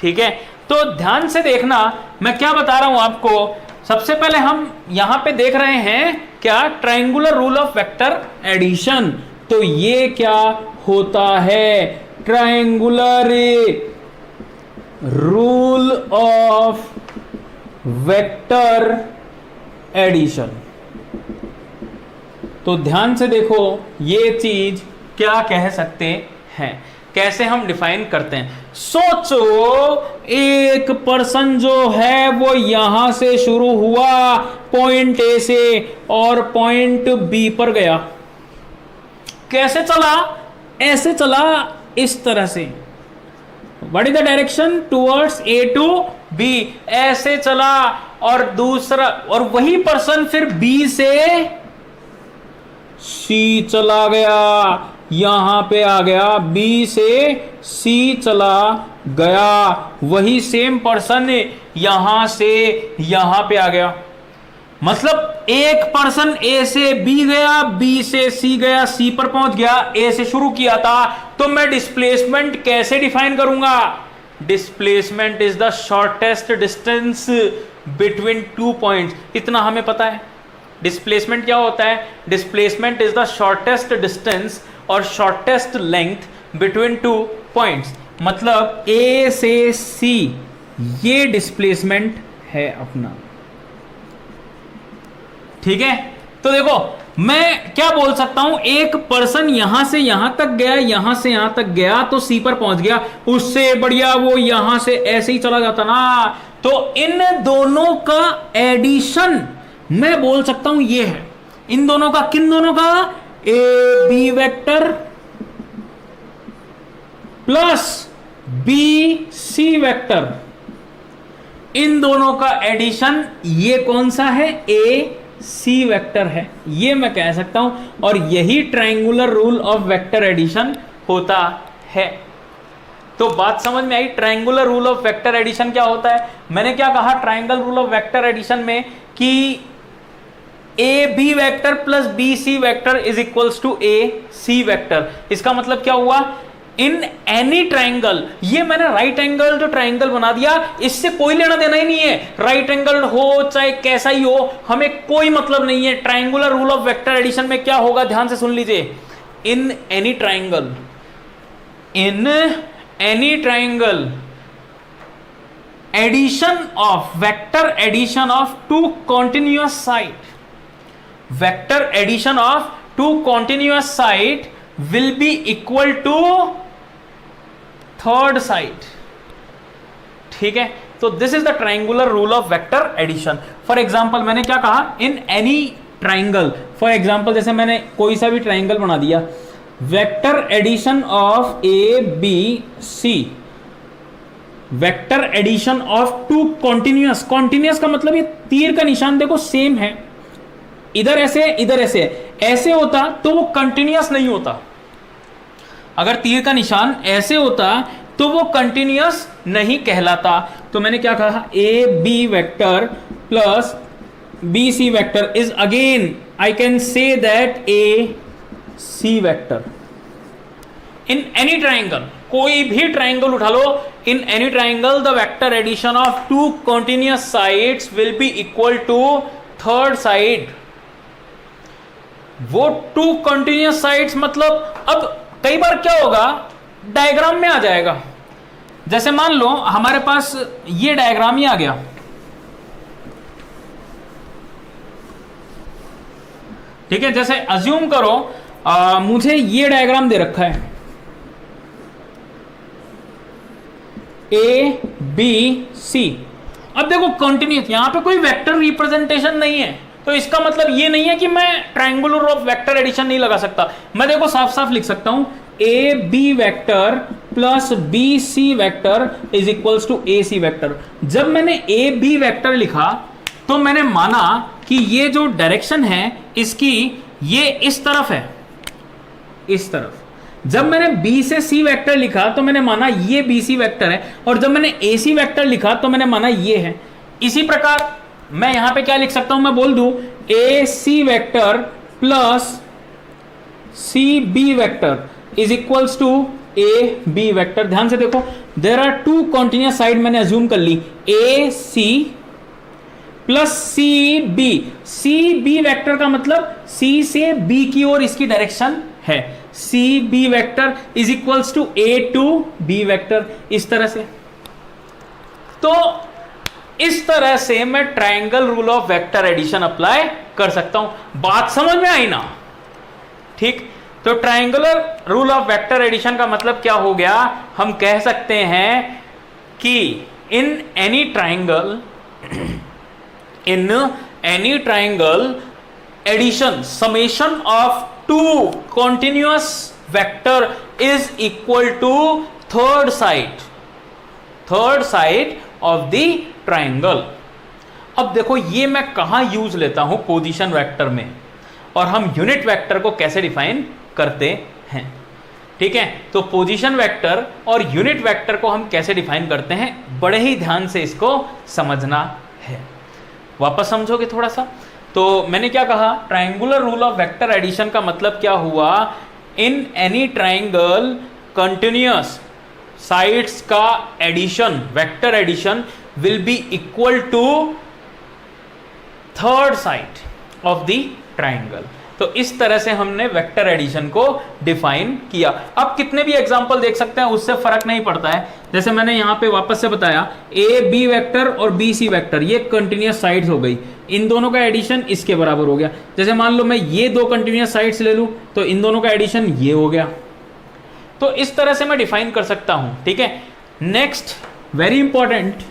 ठीक है। तो ध्यान से देखना मैं क्या बता रहा हूं आपको। सबसे पहले हम यहां पे देख रहे हैं क्या, triangular rule of vector addition. तो ये क्या होता है, triangular rule of vector addition. तो ध्यान से देखो ये चीज क्या कह सकते हैं, कैसे हम डिफाइन करते हैं। सोचो एक पर्सन जो है वो यहां से शुरू हुआ पॉइंट ए से और पॉइंट बी पर गया, कैसे चला, ऐसे चला, इस तरह से। What is the direction, towards A to B, ऐसे चला। और दूसरा, और वही पर्सन फिर बी से सी चला गया, यहां पे आ गया, बी से सी चला गया, वही सेम पर्सन यहां से यहां पे आ गया। मतलब एक पर्सन ए से बी गया, बी से सी गया, सी पर पहुंच गया, ए से शुरू किया था। तो मैं डिस्प्लेसमेंट कैसे डिफाइन करूंगा, displacement is the shortest distance between two points. इतना हमें पता है डिस्प्लेसमेंट क्या होता है, displacement is the shortest distance और shortest length between two points. मतलब ए से सी ये डिस्प्लेसमेंट है अपना, ठीक है। तो देखो मैं क्या बोल सकता हूं, एक पर्सन यहां से यहां तक गया, यहां से यहां तक गया तो सी पर पहुंच गया, उससे बढ़िया वो यहां से ऐसे ही चला जाता ना। तो इन दोनों का एडिशन मैं बोल सकता हूं ये है, इन दोनों का, किन दोनों का, A B vector plus B C vector, इन दोनों का एडिशन ये कौन सा है, ए सी वेक्टर है, ये मैं कह सकता हूं। और यही triangular rule of vector addition होता है। तो बात समझ में आई, triangular rule of vector addition क्या होता है। मैंने क्या कहा triangle rule of vector addition में कि A B vector plus B C vector is equals to A C vector. इसका मतलब क्या हुआ, इन एनी ट्राइंगल, ये मैंने राइट एंगल जो ट्राइंगल बना दिया, इससे कोई लेना देना ही नहीं है, राइट एंगल हो चाहे कैसा ही हो, हमें कोई मतलब नहीं है। Triangular rule of vector addition में क्या होगा, ध्यान से सुन लीजिए। In any triangle, in any triangle addition of, vector addition of two continuous side, vector addition of two continuous side will be equal to third side। ठीक है, तो this is the triangular rule of vector addition. For example मैंने क्या कहा, in any triangle, for example जैसे मैंने कोई सा भी ट्राइंगल बना दिया, vector addition of A B C, vector addition of two continuous, continuous का मतलब ये तीर का निशान देखो सेम है, इधर ऐसे इधर ऐसे, ऐसे होता तो वो कंटिन्यूअस नहीं होता, अगर तीर का निशान ऐसे होता तो वो कंटिन्यूअस नहीं कहलाता। तो मैंने क्या कहा, A B vector plus B C vector is again, I can say that A C vector. In any triangle, कोई भी ट्राइंगल उठा लो, in any triangle the vector addition of two continuous sides will be equal to third side. वो two continuous sides मतलब, अब कई बार क्या होगा, डायग्राम में आ जाएगा। जैसे मान लो हमारे पास ये डायग्राम ही आ गया, ठीक है, जैसे अज्यूम करो मुझे ये डायग्राम दे रखा है, ए बी सी। अब देखो कंटिन्यूअस, यहां पे कोई वेक्टर रिप्रेजेंटेशन नहीं है, तो इसका मतलब ये नहीं है कि मैं ट्राइंगुलर ऑफ वेक्टर एडिशन नहीं लगा सकता। मैं देखो साफ साफ लिख सकता हूं, A B vector plus B C vector is equals to A C vector. जब मैंने ए बी वेक्टर लिखा तो मैंने माना कि ये जो डायरेक्शन है इसकी, ये इस तरफ है, इस तरफ। जब मैंने बी से सी वेक्टर लिखा तो मैंने माना ये बी सी वेक्टर है, और जब मैंने ए सी वेक्टर लिखा तो मैंने माना ये है। इसी प्रकार मैं यहां पे क्या लिख सकता हूं, मैं बोल दूं A C vector plus C B vector is equals to A B vector. ध्यान से देखो, there are two continuous side मैंने अज्यूम कर ली, A C plus C B. C B vector का मतलब सी से बी की ओर इसकी डायरेक्शन है, C B vector is equals to A to B vector, इस तरह से। तो इस तरह से मैं triangle rule of vector addition apply कर सकता हूं। बात समझ में आई ना? ठीक, तो triangular rule of vector addition का मतलब क्या हो गया, हम कह सकते हैं कि in any triangle, in any triangle addition, summation of two continuous vector is equal to third side of the triangle. अब देखो ये मैं कहां यूज लेता हूं, पोजीशन वेक्टर में, और हम यूनिट वेक्टर को कैसे डिफाइन करते हैं। ठीक है, तो पोजीशन वेक्टर और यूनिट वेक्टर को हम कैसे डिफाइन करते हैं, बड़े ही ध्यान से इसको समझना है। वापस समझोगे थोड़ा सा? तो मैंने क्या कहा, triangular rule of vector addition का मतलब क्या हुआ, in any triangle continuous sides का addition, vector addition will be equal to third side of the triangle. तो इस तरह से हमने वेक्टर एडिशन को डिफाइन किया। अब कितने भी एग्जांपल देख सकते हैं, उससे फर्क नहीं पड़ता है। जैसे मैंने यहां पे वापस से बताया, ए बी वेक्टर और बी सी वेक्टर ये कंटिन्यूअस साइड्स हो गई, इन दोनों का एडिशन इसके बराबर हो गया। जैसे मान लो मैं ये दो कंटिन्यूअस साइड्स ले लूं तो इन दोनों का एडिशन ये हो गया। तो इस तरह से मैं डिफाइन कर सकता हूं। ठीक है, next very important,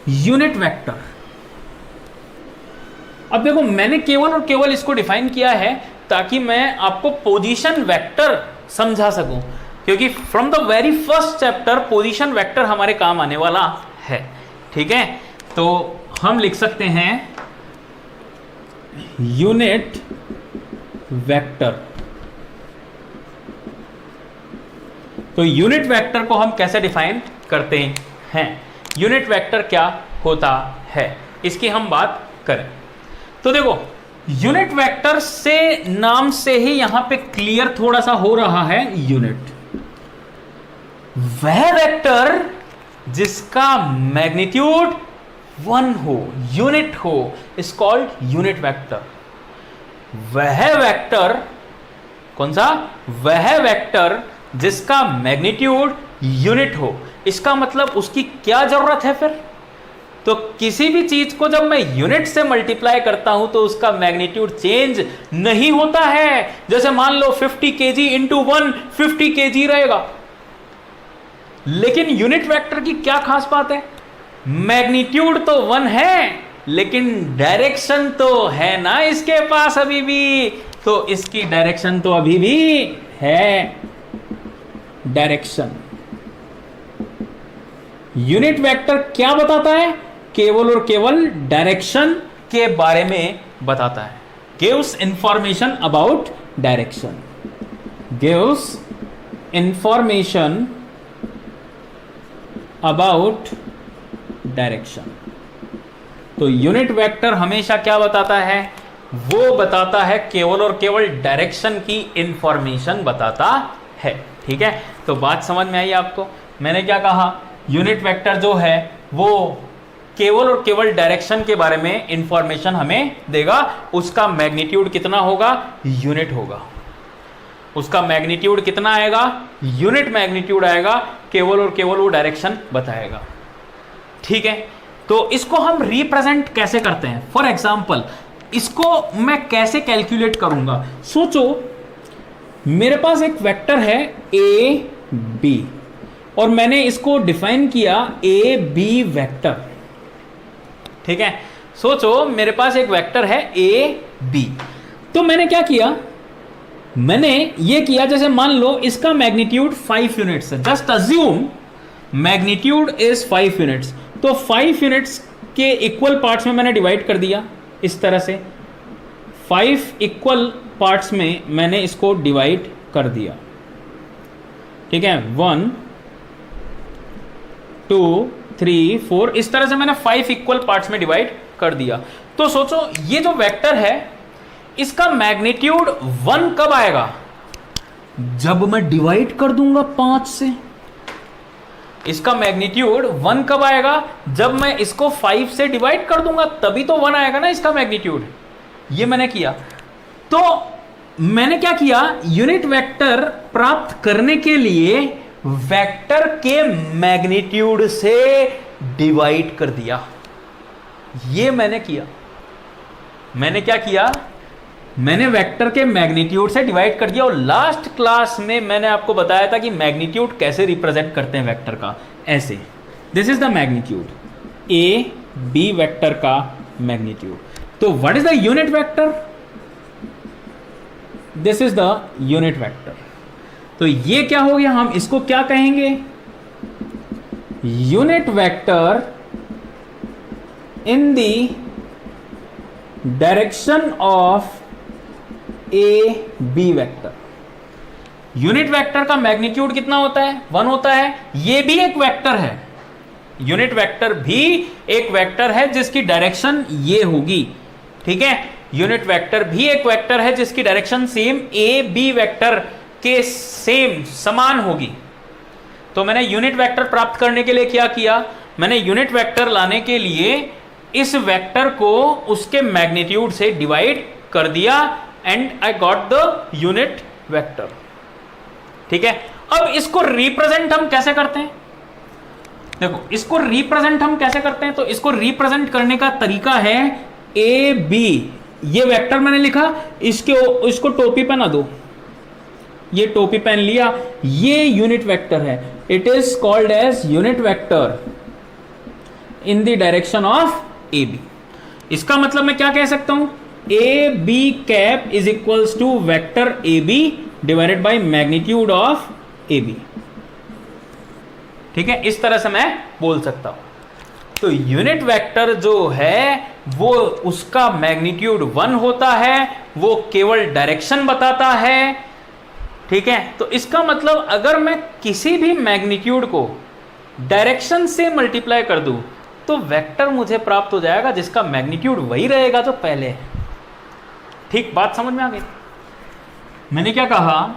unit vector. अब देखो मैंने केवल और केवल इसको डिफाइन किया है ताकि मैं आपको पोजीशन वेक्टर समझा सकूं, क्योंकि from the very first chapter position vector हमारे काम आने वाला है। ठीक है, तो हम लिख सकते हैं यूनिट वेक्टर। तो यूनिट वेक्टर को हम कैसे डिफाइन करते हैं, यूनिट वेक्टर क्या होता है, इसकी हम बात करें। तो देखो यूनिट वेक्टर से नाम से ही यहां पे क्लियर थोड़ा सा हो रहा है, यूनिट, वह वेक्टर जिसका मैग्नीट्यूड 1 हो, यूनिट हो, इज कॉल्ड यूनिट वेक्टर। वह वेक्टर कौन सा? वह वेक्टर जिसका मैग्नीट्यूड यूनिट हो। इसका मतलब उसकी क्या जरूरत है फिर? तो किसी भी चीज को जब मैं यूनिट से मल्टीप्लाई करता हूं तो उसका मैग्नीट्यूड चेंज नहीं होता है। जैसे मान लो 50 kg इंटू 1 50 kg रहेगा, लेकिन यूनिट वेक्टर की क्या खास बात है? मैग्नीट्यूड तो 1 है, लेकिन डायरेक्शन तो है ना इसके पास अभी भी, तो इसकी डायरेक्शन तो अभी भी है। डायरेक्शन, यूनिट वेक्टर क्या बताता है? केवल और केवल डायरेक्शन के बारे में बताता है। Gives information about direction, gives information about direction. तो यूनिट वेक्टर हमेशा क्या बताता है? वो बताता है केवल और केवल डायरेक्शन की इंफॉर्मेशन बताता है। ठीक है, तो बात समझ में आई आपको? मैंने क्या कहा? यूनिट वेक्टर जो है वो केवल और केवल डायरेक्शन के बारे में इंफॉर्मेशन हमें देगा। उसका मैग्नीट्यूड कितना होगा? यूनिट होगा। उसका मैग्नीट्यूड कितना आएगा? यूनिट मैग्नीट्यूड आएगा। केवल और केवल वो डायरेक्शन बताएगा। ठीक है, तो इसको हम रिप्रेजेंट कैसे करते हैं? फॉर एग्जाम्पल, इसको मैं कैसे कैलकुलेट करूंगा? सोचो, मेरे पास एक वेक्टर है ए बी, और मैंने इसको डिफाइन किया ए बी वेक्टर। ठीक है, सोचो मेरे पास एक वेक्टर है ए बी, तो मैंने क्या किया? मैंने ये किया, जैसे मान लो इसका मैग्नीट्यूड 5 यूनिट्स है। Just assume magnitude is 5 units, तो 5 यूनिट्स के इक्वल पार्ट्स में मैंने डिवाइड कर दिया इस तरह से। 5 इक्वल पार्ट्स में मैंने इसको डिवाइड कर दिया। ठीक है, 1 2 3 4, इस तरह से मैंने 5 इक्वल पार्ट्स में डिवाइड कर दिया। तो सोचो ये जो वेक्टर है इसका मैग्नीट्यूड 1 कब आएगा? जब मैं डिवाइड कर दूंगा 5 से। इसका मैग्नीट्यूड 1 कब आएगा? जब मैं इसको 5 से डिवाइड कर दूंगा, तभी तो 1 आएगा ना इसका मैग्नीट्यूड। ये मैंने किया। तो मैंने क्या किया? यूनिट वेक्टर प्राप्त करने के लिए वेक्टर के मैग्नीट्यूड से डिवाइड कर दिया। ये मैंने किया। मैंने क्या किया? मैंने वेक्टर के मैग्नीट्यूड से डिवाइड कर दिया। और लास्ट क्लास में मैंने आपको बताया था कि मैग्नीट्यूड कैसे रिप्रेजेंट करते हैं वेक्टर का। ऐसे, this is the magnitude, A B vector का मैग्नीट्यूड। तो what is the unit vector? This is the unit vector. तो ये क्या हो गया? हम इसको क्या कहेंगे? Unit vector in the direction of A B vector. Unit vector का मैग्नीट्यूड कितना होता है? 1 होता है। ये भी एक वेक्टर है, यूनिट वेक्टर भी एक वेक्टर है जिसकी डायरेक्शन ये होगी। ठीक है, यूनिट वेक्टर भी एक वेक्टर है जिसकी direction same A B vector के सेम समान होगी। तो मैंने यूनिट वेक्टर प्राप्त करने के लिए क्या किया? मैंने यूनिट वेक्टर लाने के लिए इस वेक्टर को उसके मैग्नीट्यूड से डिवाइड कर दिया and I got the unit vector. ठीक है, अब इसको रिप्रेजेंट हम कैसे करते हैं? देखो, इसको रिप्रेजेंट हम कैसे करते हैं? तो इसको रिप्रेजेंट करने का तरीका है ए बी। ये वेक्टर मैंने लिखा, इसको टोपी पहना दो। ये टोपी पहन लिया, ये यूनिट वेक्टर है। It is called as unit vector in the direction of A B. इसका मतलब मैं क्या कह सकता हूं? A B cap is equals to vector A B divided by magnitude of A B. ठीक है, इस तरह से मैं बोल सकता हूं। तो यूनिट वेक्टर जो है वो उसका मैग्नीट्यूड 1 होता है, वो केवल डायरेक्शन बताता है। ठीक है, तो इसका मतलब अगर मैं किसी भी मैग्नीट्यूड को डायरेक्शन से मल्टीप्लाई कर दूं तो वेक्टर मुझे प्राप्त हो जाएगा जिसका मैग्नीट्यूड वही रहेगा जो पहले है। ठीक, बात समझ में आ गई? मैंने क्या कहा,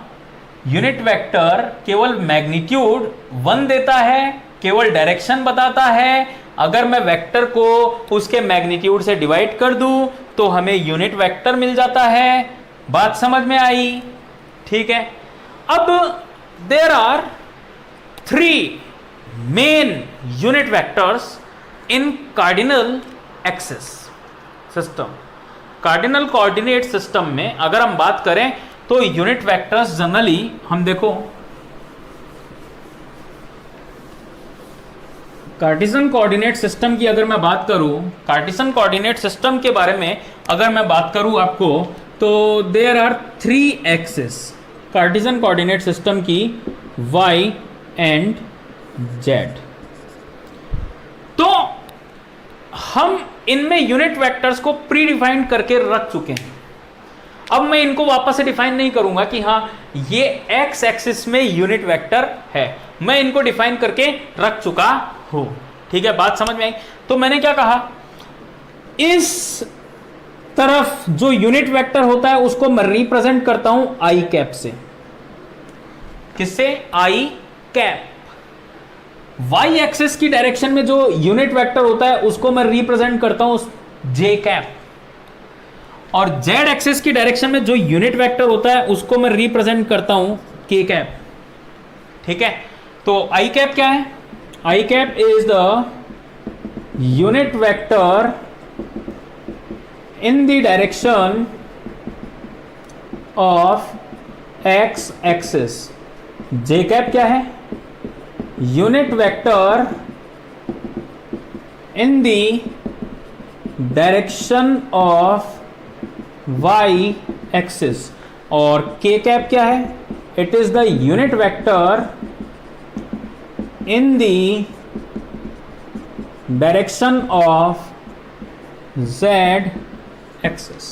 यूनिट वेक्टर केवल मैग्नीट्यूड 1 देता है, केवल डायरेक्शन बताता है। अगर मैं वेक्टर को उसके मैग्नीट्यूड से डिवाइड कर दूं तो हमें यूनिट वेक्टर मिल जाता है। बात समझ में आई? ठीक है। अब there are 3 main unit vectors in cardinal axis system. Cardinal coordinate system में अगर हम बात करें तो यूनिट वेक्टर्स जनरली, हम देखो कार्टेशियन कोऑर्डिनेट सिस्टम की अगर मैं बात करूं, कार्टेशियन कोऑर्डिनेट सिस्टम के बारे में अगर मैं बात करूं आपको, तो there are 3 axis Cartesian coordinate system की, y एंड z। तो हम इनमें यूनिट वेक्टर्स को प्री डिफाइंड करके रख चुके हैं। अब मैं इनको वापस से डिफाइन नहीं करूंगा कि हाँ ये एक्स एक्सिस में यूनिट वेक्टर है, मैं इनको डिफाइन करके रख चुका हूं। ठीक है, बात समझ में आई? तो मैंने क्या कहा, इस तरफ जो यूनिट वेक्टर होता है उसको मैं रिप्रेजेंट करता हूं आई कैप से। किससे? आई कैप। वाई एक्सिस की डायरेक्शन में जो यूनिट वेक्टर होता है उसको मैं रिप्रेजेंट करता हूं जे कैप, और जेड एक्सिस की डायरेक्शन में जो यूनिट वेक्टर होता है उसको मैं रिप्रेजेंट करता हूं के कैप। ठीक है, तो आई कैप क्या है? I cap is the unit vector in the direction of x axis। j cap क्या है? Unit vector in the direction of y axis। और k कैप क्या है? it is the unit vector in the direction of z axis.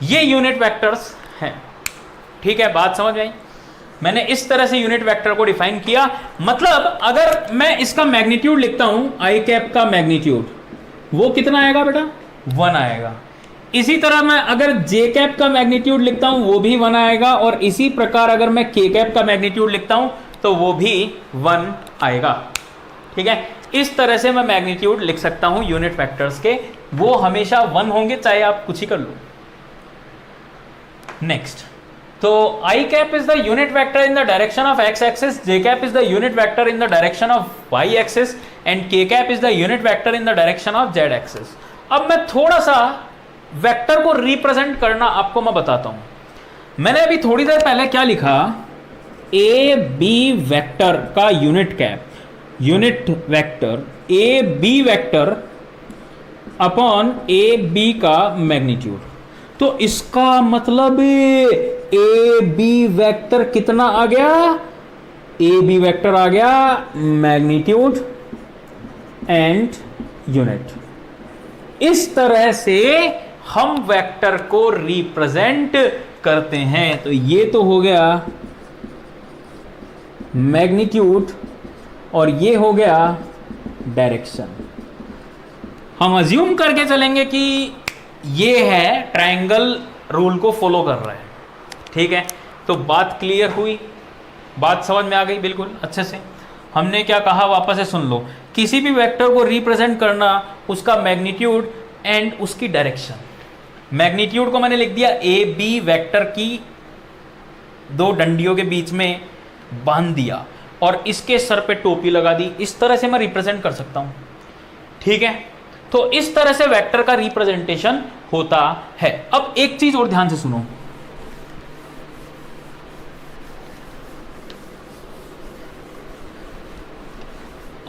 ये unit vectors हैं। ठीक है, बात समझ में आई? मैंने इस तरह से यूनिट वेक्टर को डिफाइन किया। मतलब अगर मैं इसका मैग्नीट्यूड लिखता हूं, आई कैप का मैग्नीट्यूड, वो कितना आएगा बेटा? 1 आएगा। इसी तरह मैं अगर जे कैप का मैग्नीट्यूड लिखता हूं वो भी 1 आएगा, और इसी प्रकार अगर मैं के कैप का मैग्नीट्यूड लिखता हूं तो वो भी 1 आएगा। ठीक है, इस तरह से मैं मैग्नीट्यूड लिख सकता हूं यूनिट वेक्टर्स के, वो हमेशा 1 होंगे चाहे आप कुछ ही कर लो। नेक्स्ट, तो I cap is the unit vector in the direction of X axis, J cap is the unit vector in the direction of Y axis, and K cap is the unit vector in the direction of Z axis. अब मैं थोड़ा सा vector को represent करना आपको मैं बताता हूं। मैंने अभी थोड़ी देर पहले क्या लिखा, ए बी वेक्टर का unit cap, unit vector A B vector upon A B का मैग्नीट्यूड। तो इसका मतलब ए बी वेक्टर कितना आ गया? ए बी वेक्टर आ गया मैग्नीट्यूड एंड यूनिट। इस तरह से हम वेक्टर को रिप्रेजेंट करते हैं। तो ये तो हो गया मैग्नीट्यूड और ये हो गया डायरेक्शन। हम अज्यूम करके चलेंगे कि ये है ट्रायंगल रूल को फॉलो कर रहा है। ठीक है, तो बात क्लियर हुई, बात समझ में आ गई बिल्कुल अच्छे से। हमने क्या कहा वापस से सुन लो, किसी भी वेक्टर को रिप्रेजेंट करना, उसका मैग्नीट्यूड एंड उसकी डायरेक्शन। मैग्नीट्यूड को मैंने लिख दिया ए बी वेक्टर की 2 डंडियों के बीच में बांध दिया और इसके सर पे टोपी लगा दी। इस तरह से मैं रिप्रेजेंट कर सकता हूं। ठीक है, तो इस तरह से वेक्टर का रिप्रेजेंटेशन होता है। अब एक चीज और ध्यान से सुनो,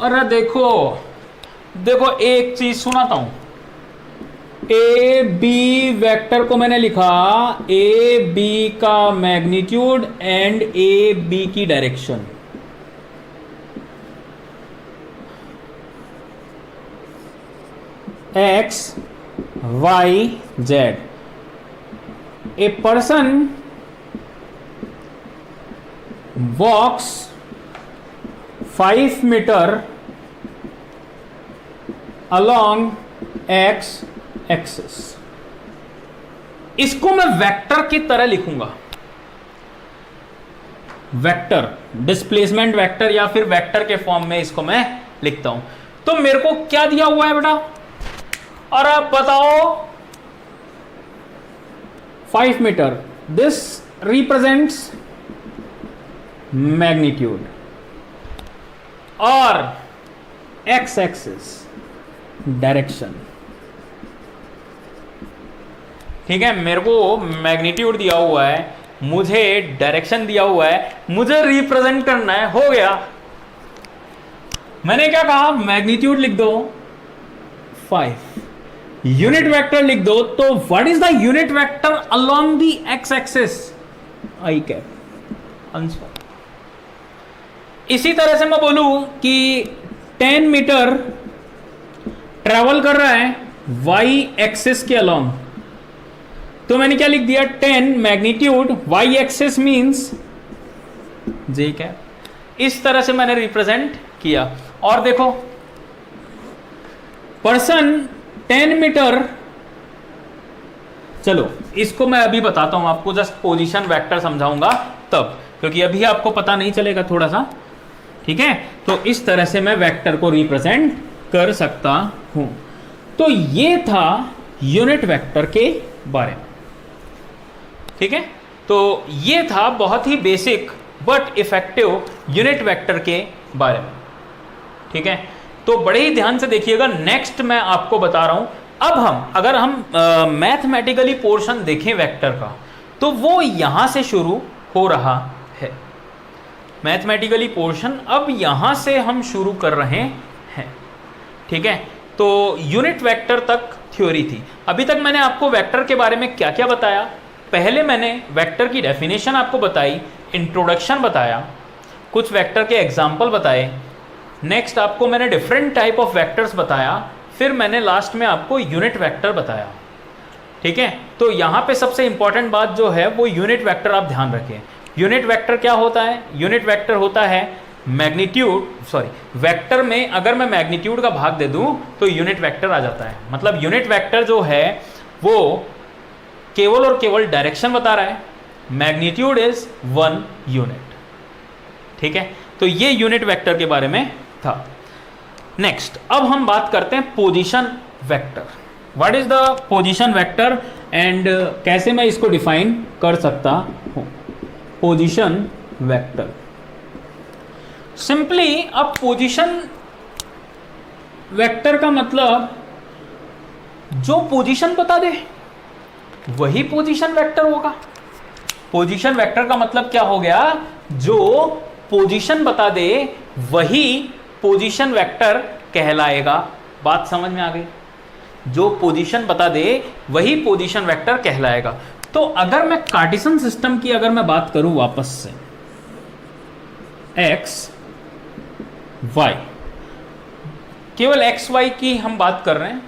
अरे देखो देखो एक चीज सुनाता हूं। ए बी वेक्टर को मैंने लिखा ए बी का मैग्नीट्यूड एंड ए बी की direction. X, Y, Z। A person walks 5 meters along X axis। इसको मैं वेक्टर की तरह लिखूंगा, वेक्टर, डिस्प्लेसमेंट वेक्टर या फिर वेक्टर के फॉर्म में इसको मैं लिखता हूं। तो मेरे को क्या दिया हुआ है बेटा, और आप बताओ 5 मीटर, दिस रिप्रेजेंट्स मैग्नीट्यूड, और एक्स एक्सिस डायरेक्शन। ठीक है, मेरे को मैग्नीट्यूड दिया हुआ है, मुझे डायरेक्शन दिया हुआ है, मुझे रिप्रेजेंट करना है, हो गया। मैंने क्या कहा, मैग्नीट्यूड लिख दो 5, यूनिट वेक्टर लिख दो, तो what is the unit vector along the x axis, I cap answer. इसी तरह से मैं बोलूं कि 10 मीटर ट्रेवल कर रहा है वाई एक्सिस के अलोंग, तो मैंने क्या लिख दिया, 10 मैग्नीट्यूड, वाई एक्सिस मींस जे कैप। इस तरह से मैंने रिप्रेजेंट किया। और देखो पर्सन 10 मीटर, चलो इसको मैं अभी बताता हूं आपको, जस्ट पोजीशन वेक्टर समझाऊंगा तब, क्योंकि अभी आपको पता नहीं चलेगा थोड़ा सा। ठीक है, तो इस तरह से मैं वेक्टर को रिप्रेजेंट कर सकता हूं। तो ये था यूनिट वेक्टर के बारे में। ठीक है, तो ये था बहुत ही basic but effective unit vector के बारे में। ठीक है, तो बड़े ही ध्यान से देखिएगा, नेक्स्ट मैं आपको बता रहा हूं। अब हम अगर हम मैथमेटिकली पोर्शन देखें वेक्टर का, तो वो यहां से शुरू हो रहा है। मैथमेटिकली पोर्शन अब यहां से हम शुरू कर रहे हैं। ठीक है, तो यूनिट वेक्टर तक थ्योरी थी। अभी तक मैंने आपको वेक्टर के बारे में क्या क्या बताया, पहले मैंने वेक्टर की डेफिनेशन आपको बताई, इंट्रोडक्शन बताया, कुछ वेक्टर के एग्जाम्पल बताए, नेक्स्ट आपको मैंने डिफरेंट टाइप ऑफ वेक्टर्स बताया, फिर मैंने लास्ट में आपको यूनिट वेक्टर बताया। ठीक है, तो यहाँ पे सबसे इंपॉर्टेंट बात जो है वो यूनिट वेक्टर आप ध्यान रखें। यूनिट वेक्टर क्या होता है, यूनिट वेक्टर होता है मैग्नीट्यूड, सॉरी वेक्टर में अगर मैं मैग्नीट्यूड का भाग दे दूं तो यूनिट वेक्टर आ जाता है। मतलब यूनिट वेक्टर जो है वो केवल और केवल डायरेक्शन बता रहा है, मैग्नीट्यूड इज 1 यूनिट। ठीक है, तो ये यूनिट वेक्टर के बारे में था। नेक्स्ट अब हम बात करते हैं position vector. What is the position vector and कैसे मैं इसको डिफाइन कर सकता हूं। पोजीशन वेक्टर सिंपली, अब पोजीशन वेक्टर का मतलब जो पोजीशन बता दे वही पोजीशन वेक्टर होगा। पोजीशन वेक्टर का मतलब क्या हो गया, जो पोजीशन बता दे वही पोजीशन वेक्टर कहलाएगा। बात समझ में आ गई, जो पोजीशन बता दे वही पोजीशन वेक्टर कहलाएगा। तो अगर मैं कार्टेशियन सिस्टम की अगर मैं बात करूं वापस से, एक्स वाई, केवल एक्स वाई की हम बात कर रहे हैं।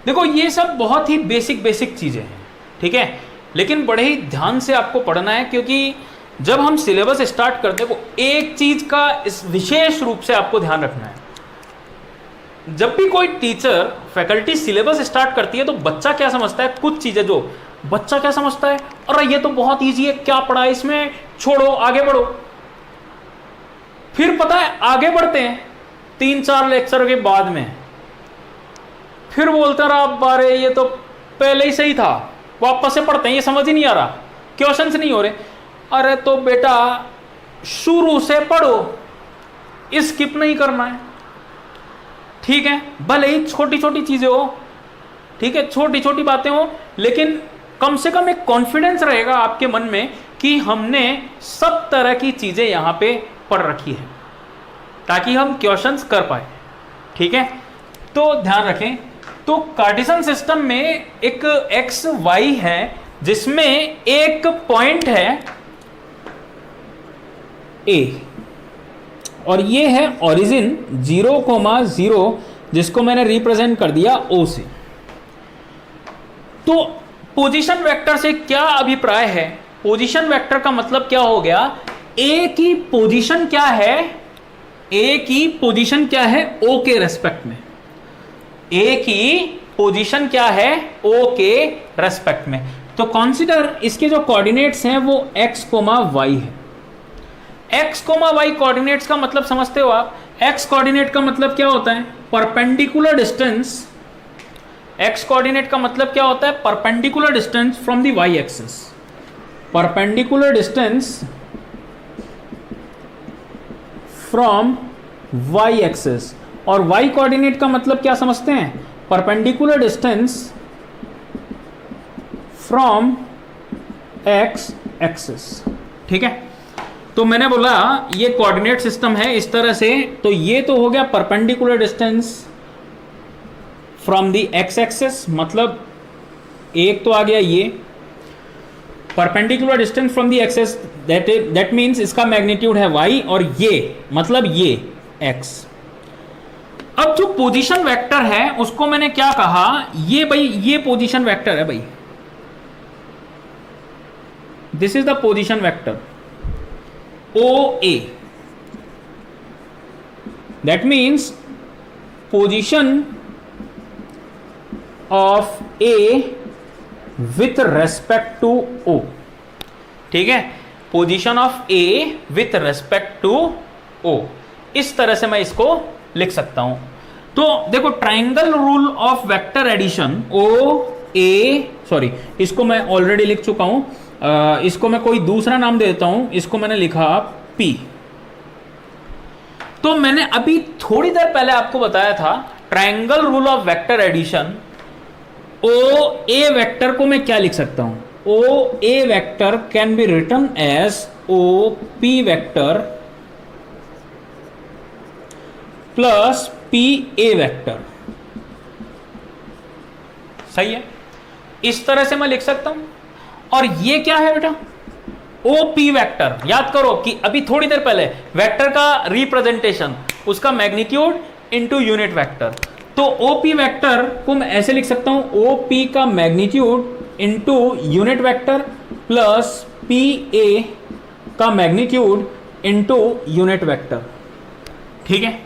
देखो ये सब बहुत ही बेसिक चीजें हैं, ठीक है, लेकिन बड़े ही ध्यान से आपको पढ़ना है, क्योंकि जब हम सिलेबस स्टार्ट करते हैं तो एक चीज का इस विशेष रूप से आपको ध्यान रखना है। जब भी कोई टीचर फैकल्टी सिलेबस स्टार्ट करती है तो बच्चा क्या समझता है, कुछ चीजें जो बच्चा क्या समझता है, अरे ये तो बहुत इजी है, क्या पढ़ा है इसमें, छोड़ो आगे बढ़ो। फिर पता है आगे बढ़ते हैं 3-4 लेक्चर के बाद में, फिर बोलता रहा बारे ये तो पहले ही सही था, वापस से पढ़ते हैं, ये समझ ही नहीं आ रहा, क्वेश्चंस नहीं हो रहे। अरे तो बेटा शुरू से पढ़ो, स्किप नहीं करना है। ठीक है, भले ही छोटी छोटी चीजें हो, ठीक है, छोटी छोटी बातें हो, लेकिन कम से कम एक कॉन्फिडेंस रहेगा आपके मन में कि हमने सब तरह की चीजें यहां पे पढ़ रखी है, ताकि हम क्वेश्चंस कर पाए। ठीक है, तो ध्यान रखें। तो कार्टेशियन सिस्टम में एक एक्स वाई है जिसमें एक पॉइंट है ए, और ये है ओरिजिन 0,0 जिसको मैंने रिप्रेजेंट कर दिया ओ से। तो पोजीशन वेक्टर से क्या अभिप्राय है, पोजीशन वेक्टर का मतलब क्या हो गया, ए की पोजीशन क्या है, ए की पोजीशन क्या है ओ के रेस्पेक्ट में, ए की पोजीशन क्या है ओ के रेस्पेक्ट में। तो कंसीडर इसके जो कोऑर्डिनेट्स हैं वो x, y है। x, y कोऑर्डिनेट्स का मतलब समझते हो आप? x कोऑर्डिनेट का मतलब क्या होता है? Perpendicular distance. x कोऑर्डिनेट का मतलब क्या होता है? Perpendicular distance from the y axis. Perpendicular distance from y axis. और y कोऑर्डिनेट का मतलब क्या समझते हैं? Perpendicular distance from x axis. ठीक है, तो मैंने बोला ये कोऑर्डिनेट सिस्टम है इस तरह से, तो ये तो हो गया perpendicular distance from the x axis, मतलब एक तो आ गया ये perpendicular distance from the axis, that means इसका मैग्नीट्यूड है y, और ये मतलब ये x। अब जो पोजीशन वेक्टर है उसको मैंने क्या कहा? ये भाई ये पोजीशन वेक्टर है भाई, this is the position vector OA, that means position of A with respect to O। ठीक है, position of A with respect to O, इस तरह से मैं इसको लिख सकता हूं। तो देखो triangle rule of vector addition sorry इसको मैं ऑलरेडी लिख चुका हूं, इसको मैं कोई दूसरा नाम दे देता हूं, इसको मैंने लिखा P। तो मैंने अभी थोड़ी देर पहले आपको बताया था triangle rule of vector addition, OA vector को मैं क्या लिख सकता हूं? OA vector can be written as OP vector plus PA vector. सही है, इस तरह से मैं लिख सकता हूं। और ये क्या है बेटा? OP vector. याद करो कि अभी थोड़ी देर पहले वेक्टर का रिप्रेजेंटेशन, उसका मैग्नीट्यूड इनटू यूनिट वेक्टर। तो OP वेक्टर को मैं ऐसे लिख सकता हूं, OP का magnitude into unit vector plus PA का मैग्नीट्यूड इनटू यूनिट वेक्टर। ठीक है,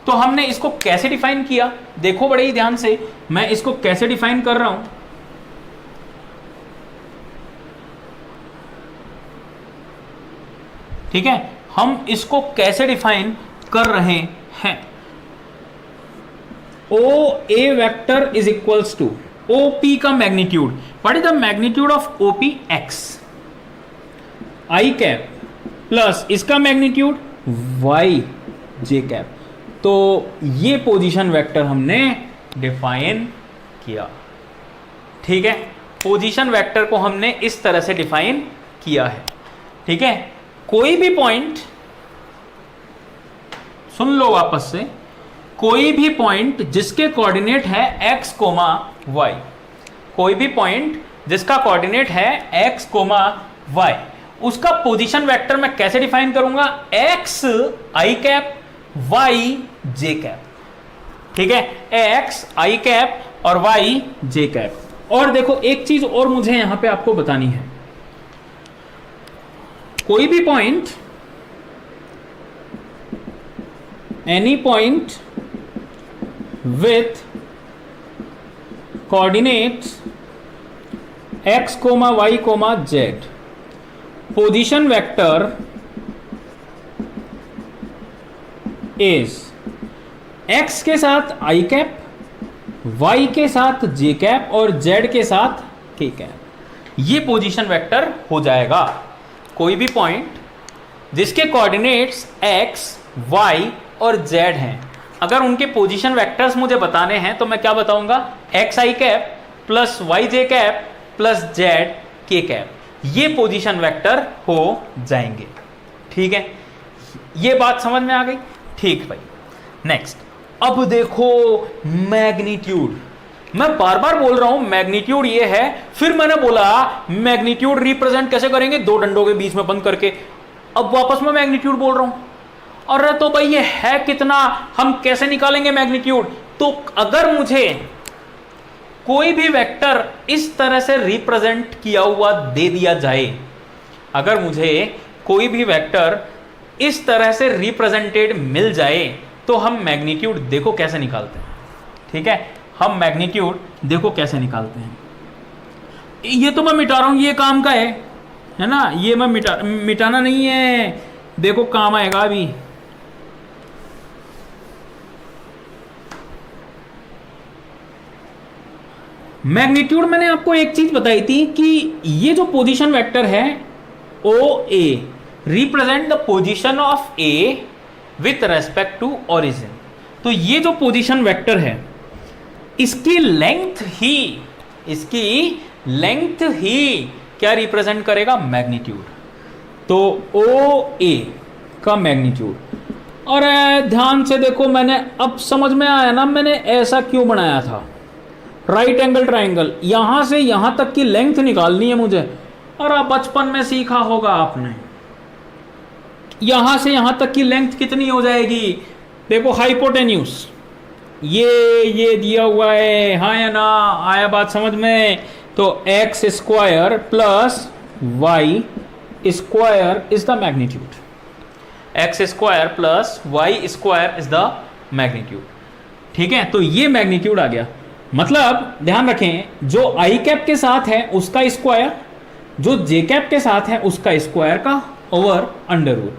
तो हमने इसको कैसे डिफाइन किया? देखो बड़े ही ध्यान से, मैं इसको कैसे डिफाइन कर रहा हूं। ठीक है, हम इसको कैसे डिफाइन कर रहे हैं? OA vector is equals to OP का magnitude. What is the magnitude of OP? X I cap plus इसका मैग्नीट्यूड Y J कैप। तो ये पोजीशन वेक्टर हमने डिफाइन किया। ठीक है, पोजीशन वेक्टर को हमने इस तरह से डिफाइन किया है। ठीक है, कोई भी पॉइंट, सुन लो वापस से, कोई भी पॉइंट जिसके कोऑर्डिनेट है x, y, कोई भी पॉइंट जिसका कोऑर्डिनेट है x, y, उसका पोजीशन वेक्टर मैं कैसे डिफाइन करूंगा? x I cap y j cap. ठीक है, x I कैप और y j कैप। और देखो एक चीज और मुझे यहां पे आपको बतानी है, कोई भी point, any point with coordinates x, y, z, position vector is x के साथ I कैप, y के साथ j कैप और z के साथ k कैप। ये पोजीशन वेक्टर हो जाएगा। कोई भी पॉइंट जिसके कोऑर्डिनेट्स x, y और z हैं, अगर उनके पोजीशन वेक्टर्स मुझे बताने हैं तो मैं क्या बताऊंगा? x I cap plus y j cap plus z k cap. ये पोजीशन वेक्टर हो जाएंगे। ठीक है, ये बात समझ में आ गई? ठीक भाई, नेक्स्ट। अब देखो मैग्नीट्यूड, मैं बार बार बोल रहा हूं मैग्नीट्यूड ये है, फिर मैंने बोला मैग्नीट्यूड रिप्रेजेंट कैसे करेंगे? दो डंडों के बीच में बंद करके। अब वापस मैं मैग्नीट्यूड बोल रहा हूं, अरे तो भाई ये है कितना, हम कैसे निकालेंगे मैग्नीट्यूड? तो अगर मुझे कोई भी वेक्टर इस तरह से रिप्रेजेंट किया हुआ दे दिया जाए, अगर मुझे कोई भी वेक्टर इस तरह से रिप्रेजेंटेड मिल जाए, तो हम मैग्नीट्यूड देखो कैसे निकालते हैं। ठीक है, हम मैग्नीट्यूड देखो कैसे निकालते हैं। ये तो मैं मिटा रहा हूं, ये काम का है ना, ये मैं मिटाना नहीं है, देखो काम आएगा अभी। मैग्नीट्यूड मैंने आपको एक चीज बताई थी कि ये जो पोजीशन वेक्टर है O A represent the position of A with respect to origin. तो ये जो पोजीशन वेक्टर है इसकी लेंथ ही क्या रिप्रेजेंट करेगा, मैग्नीट्यूड। तो ओ ए का मैग्नीट्यूड। और ध्यान से देखो, मैंने अब समझ में आया ना मैंने ऐसा क्यों बनाया था। राइट एंगल ट्राइंगल, यहां से यहां तक की लेंथ निकालनी है मुझे, और अब बचपन में सीखा होगा आपने, यहां से यहां तक की लेंथ कितनी हो जाएगी, देखो हाइपोटेन्यूज, ये दिया हुआ है, हाँ या ना, आया बात समझ में। तो x square plus y square is the magnitude, x square plus y square is the magnitude. ठीक है, तो ये मैग्नीट्यूड आ गया। मतलब ध्यान रखें, जो आई कैप के साथ है उसका स्क्वायर, जो जे कैप के साथ है उसका स्क्वायर का ओवर अंडर रूट।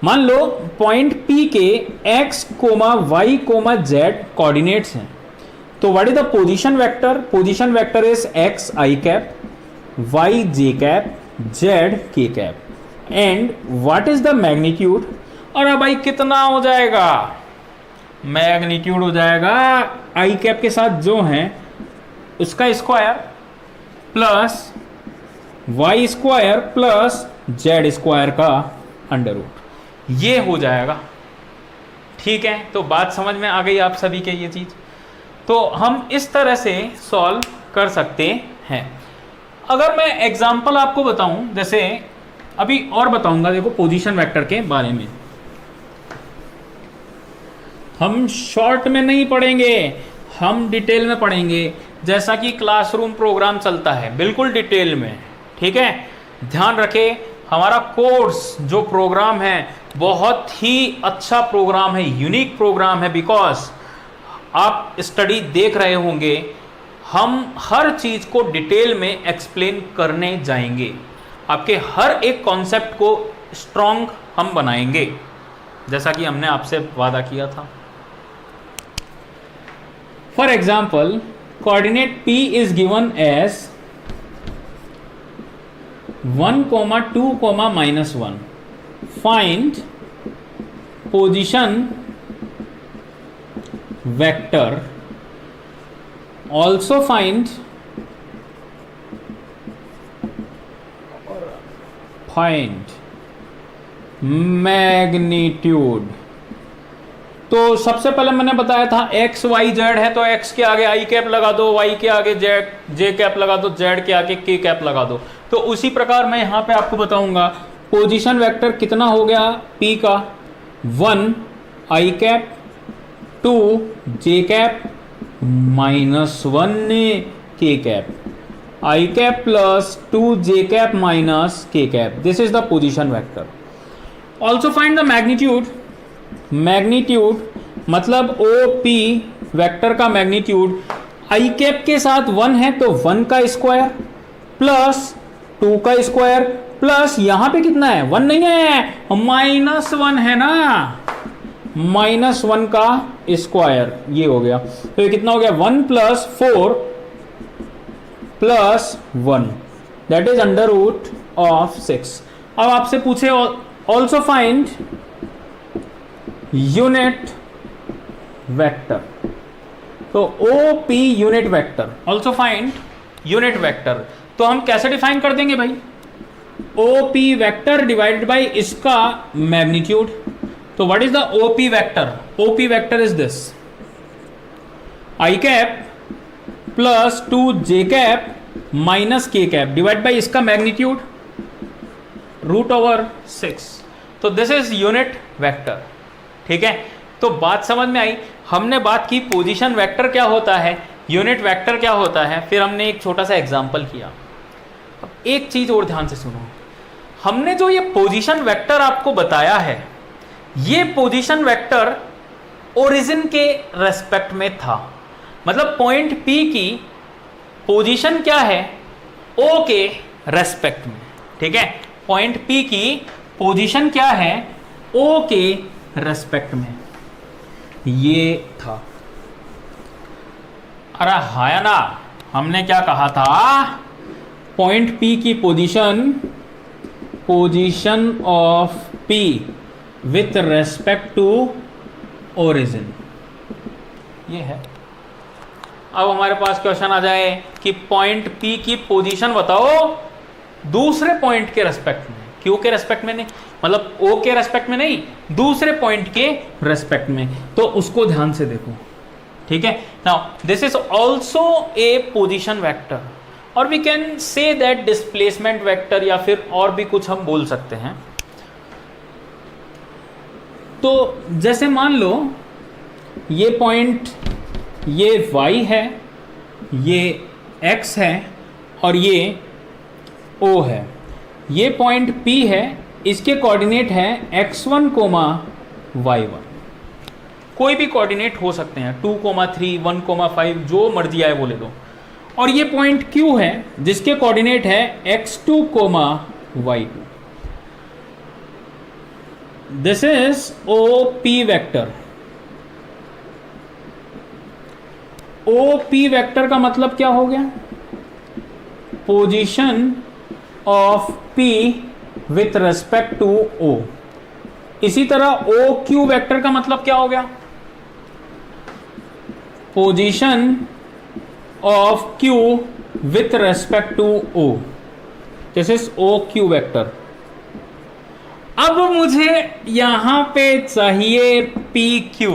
मान लो पॉइंट P के x, y, z कोऑर्डिनेट्स हैं, तो what is the position vector, position vector is x i cap, y j cap, z k cap, and what is the magnitude. और अब भाई कितना हो जाएगा, मैग्नीट्यूड हो जाएगा आई कैप के साथ जो है उसका square plus y square plus z square का अंडर रूट, ये हो जाएगा। ठीक है, तो बात समझ में आ गई आप सभी के ये चीज। तो हम इस तरह से सॉल्व कर सकते हैं। अगर मैं एग्जांपल आपको बताऊं, जैसे अभी और बताऊंगा, देखो पोजीशन वेक्टर के बारे में हम शॉर्ट में नहीं पढ़ेंगे, हम डिटेल में पढ़ेंगे, जैसा कि क्लासरूम प्रोग्राम चलता है, बिल्कुल डिटेल में। ठीक है, ध्यान रखें, हमारा कोर्स जो प्रोग्राम है बहुत ही अच्छा प्रोग्राम है, यूनिक प्रोग्राम है, बिकॉज आप स्टडी देख रहे होंगे, हम हर चीज को डिटेल में एक्सप्लेन करने जाएंगे, आपके हर एक कॉन्सेप्ट को स्ट्रॉन्ग हम बनाएंगे, जैसा कि हमने आपसे वादा किया था। For example, coordinate P is given as 1, 2, -1. Find position vector. Also find magnitude. तो सबसे पहले मैंने बताया था x y z है, तो x के आगे i कैप लगा दो, y के आगे j कैप लगा दो, z के आगे k कैप लगा दो। तो उसी प्रकार मैं यहां पे आपको बताऊंगा पोजीशन वेक्टर कितना हो गया p का, 1 i cap, 2 j cap, -1 k cap, i cap plus 2 j cap minus k cap. This is the position vector. Also find the magnitude. Magnitude मतलब ओ पी वेक्टर का मैग्नीट्यूड आई कैप के साथ 1 है, तो 1 का स्क्वायर प्लस 2 का square plus यहां पे कितना है, 1 नहीं है, -1 है ना, -1 का स्क्वायर, ये हो गया। तो ये कितना हो गया, 1 + 4 + 1 that is under root of 6। अब आपसे पूछे ऑल्सो फाइंड यूनिट वेक्टर, तो OP unit vector, also find unit vector. तो हम कैसे डिफाइन कर देंगे भाई, OP वेक्टर डिवाइडेड बाय इसका मैग्नीट्यूड। तो what is the OP vector, OP vector is this, i cap plus 2 j cap minus k cap divide by इसका magnitude √6। तो दिस इज यूनिट वेक्टर। ठीक है, तो बात समझ में आई। हमने बात की पोजीशन वेक्टर क्या होता है, यूनिट वेक्टर क्या होता है, फिर हमने एक छोटा सा एग्जांपल किया। अब एक चीज और ध्यान से सुनो, हमने जो ये पोजीशन वेक्टर आपको बताया है, ये पोजीशन वेक्टर ओरिजिन के रेस्पेक्ट में था। मतलब पॉइंट P की पोजीशन क्या है, ओ के रेस्पेक्ट में, ठीक है, पॉइंट पी की पोजीशन क्या है ओ के रेस्पेक्ट में, ये था। अरे हाया ना, हमने क्या कहा था, पॉइंट पी की position of P with respect to origin, ये है। अब हमारे पास क्वेश्चन आ जाए कि पॉइंट पी की पोजीशन बताओ दूसरे पॉइंट के रेस्पेक्ट में, क्यू के रेस्पेक्ट में नहीं, मतलब ओ के रेस्पेक्ट में नहीं, दूसरे पॉइंट के रेस्पेक्ट में, तो उसको ध्यान से देखो, ठीक है। Now this is also a position vector, और we can say that displacement vector, या फिर और भी कुछ हम बोल सकते हैं। तो जैसे मान लो ये पॉइंट, ये y है, ये x है, और ये o है, ये पॉइंट p है, इसके कोऑर्डिनेट है x1, y1, कोई भी कोऑर्डिनेट हो सकते हैं, 2, 3, 1, 5, जो मर्जी आए वो ले लो। और ये पॉइंट q है जिसके कोऑर्डिनेट है x2, y2। This is OP vector. OP vector का मतलब क्या हो गया, position of P with respect to O। इसी तरह OQ वेक्टर का मतलब क्या हो गया, position of Q with respect to O। This is OQ vector. अब मुझे यहां पे चाहिए PQ।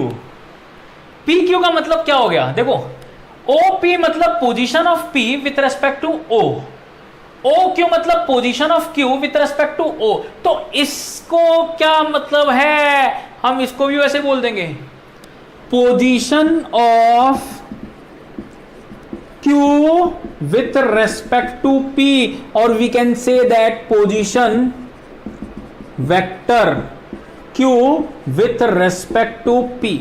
PQ का मतलब क्या हो गया, देखो OP मतलब position of P with respect to O, OQ मतलब position of Q with respect to O। तो इसको क्या मतलब है, हम इसको भी वैसे बोल देंगे, position of Q with respect to P, और we can say that position vector Q with respect to P,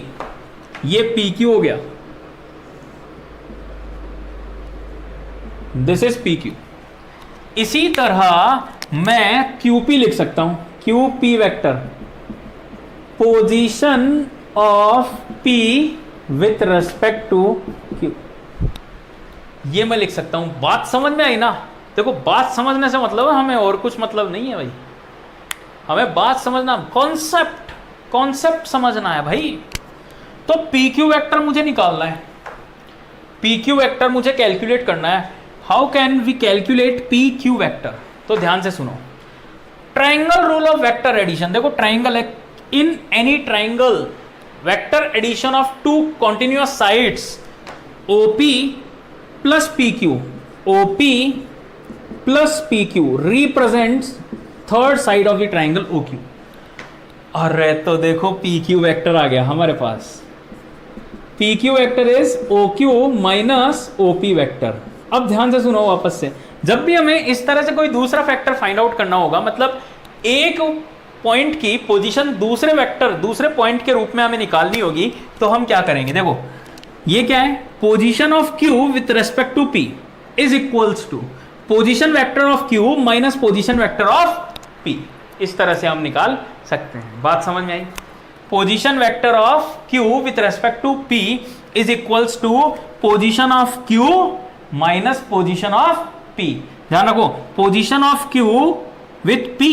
ये PQ हो गया। This is PQ। इसी तरह मैं QP लिख सकता हूं, QP vector, position of P with respect to Q, ये मैं लिख सकता हूं। बात समझ में आई ना, देखो बात समझने से मतलब है, हमें और कुछ मतलब नहीं है भाई, हमें बात समझना, कॉन्सेप्ट समझना है भाई। तो PQ वेक्टर मुझे निकालना है, PQ वेक्टर मुझे कैलकुलेट करना है। How can we calculate PQ vector, तो ध्यान से सुनो, triangle rule of vector addition. देखो ट्राइंगल है, in any triangle vector addition of two continuous sides OP plus PQ, OP plus PQ represents third side of the triangle OQ। अरे तो देखो PQ vector आ गया हमारे पास, PQ vector is OQ minus OP vector. अब ध्यान से सुनो वापस से, जब भी हमें इस तरह से कोई दूसरा फैक्टर फाइंड आउट करना होगा, मतलब एक पॉइंट की पोजीशन दूसरे वेक्टर, दूसरे पॉइंट के रूप में हमें निकालनी होगी, तो हम क्या करेंगे, देखो ये क्या है, position of Q with respect to P is equals to position vector of Q minus position vector of P। इस तरह से हम निकाल सकते हैं। बात समझ में आई, position vector of Q with respect to P is equals to position of Q minus position of P। ध्यान रखो, position of Q with P,